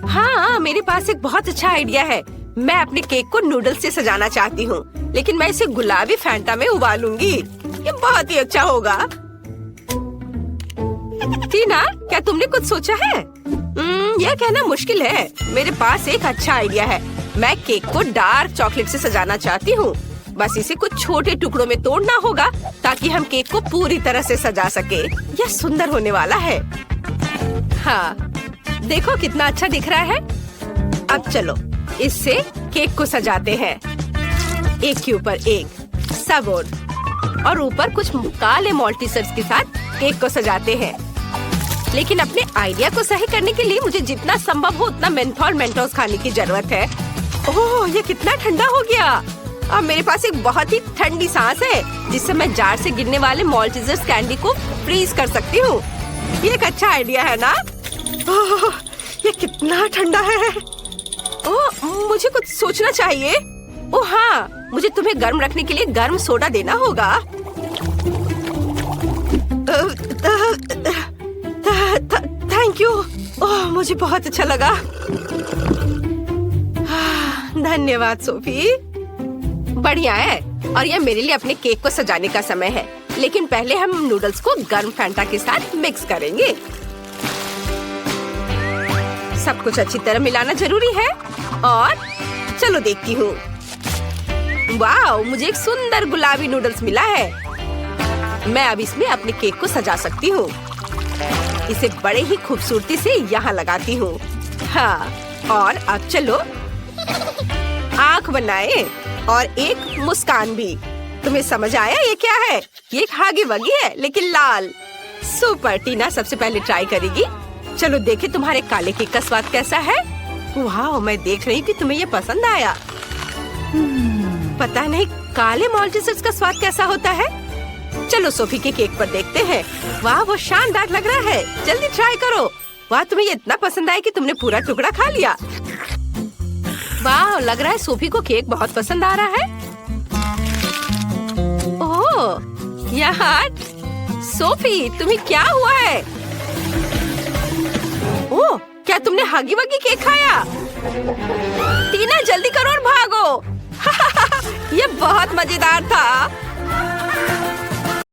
हाँ, मेरे पास एक बहुत अच्छा आइडिया है। मैं अपने केक को नूडल्स से सजाना चाहती हूँ, लेकिन मैं इसे गुलाबी फैंटा में उबालूंगी। ये बहुत ही अच्छा होगा। टीना, क्या तुमने कुछ सोचा है? यह कहना मुश्किल है। मेरे पास एक अच्छा आइडिया है। मैं केक को डार्क चॉकलेट से सजाना चाहती हूँ। बस इसे कुछ छोटे टुकड़ों में तोड़ना होगा ताकि हम केक को पूरी तरह से सजा सके। यह सुंदर होने वाला है। हाँ, देखो कितना अच्छा दिख रहा है। अब चलो इससे केक को सजाते हैं। एक के ऊपर एक सब और ऊपर कुछ काले मॉल्टीसर्स के साथ केक को सजाते हैं। लेकिन अपने आइडिया को सही करने के लिए मुझे जितना संभव हो उतना मेंथोल मेंटोस खाने की जरूरत है। ओह, ये कितना ठंडा हो गया। अब मेरे पास एक बहुत ही ठंडी सांस है जिससे मैं जार से गिरने वाले मॉल्टीजर्स कैंडी को फ्रीज कर सकती हूँ। ये एक अच्छा आइडिया है ना? ओह, ये कितना ठंडा है। ओह, मुझे कुछ सोचना चाहिए। ओह हाँ, मुझे तुम्हें गर्म रखने के लिए गर्म सोडा देना होगा। Thank you. ओह, मुझे बहुत अच्छा लगा। धन्यवाद सोफी। बढ़िया है। और यह मेरे लिए अपने केक को सजाने का समय है, लेकिन पहले हम नूडल्स को गर्म फैंटा के साथ मिक्स करेंगे। सब कुछ अच्छी तरह मिलाना जरूरी है। और चलो देखती हूँ। वाह, मुझे एक सुंदर गुलाबी नूडल्स मिला है। मैं अब इसमें अपने केक को सजा सकती हूँ। इसे बड़े ही खूबसूरती से यहाँ लगाती हूँ। हाँ, और अब चलो आँख बनाए और एक मुस्कान भी। तुम्हें समझ आया ये क्या है? ये एक हागी वगी है, लेकिन लाल। सुपर। टीना सबसे पहले ट्राई करेगी। चलो देखे तुम्हारे काले केक का स्वाद कैसा है। वाह, मैं देख रही हूँ कि तुम्हें ये पसंद आया। पता नहीं काले मॉल्टीजर्स का स्वाद कैसा होता है। चलो सोफी के केक पर देखते हैं। वाह, वो शानदार लग रहा है। जल्दी ट्राई करो। वाह, तुम्हें ये इतना पसंद आया कि तुमने पूरा टुकड़ा खा लिया। वाह, लग रहा है सोफी को केक बहुत पसंद आ रहा है। ओह यार, सोफी तुम्हें क्या हुआ है? ओह, क्या तुमने हागी वगी केक खाया? टीना जल्दी करो और भागो। ये बहुत मजेदार था।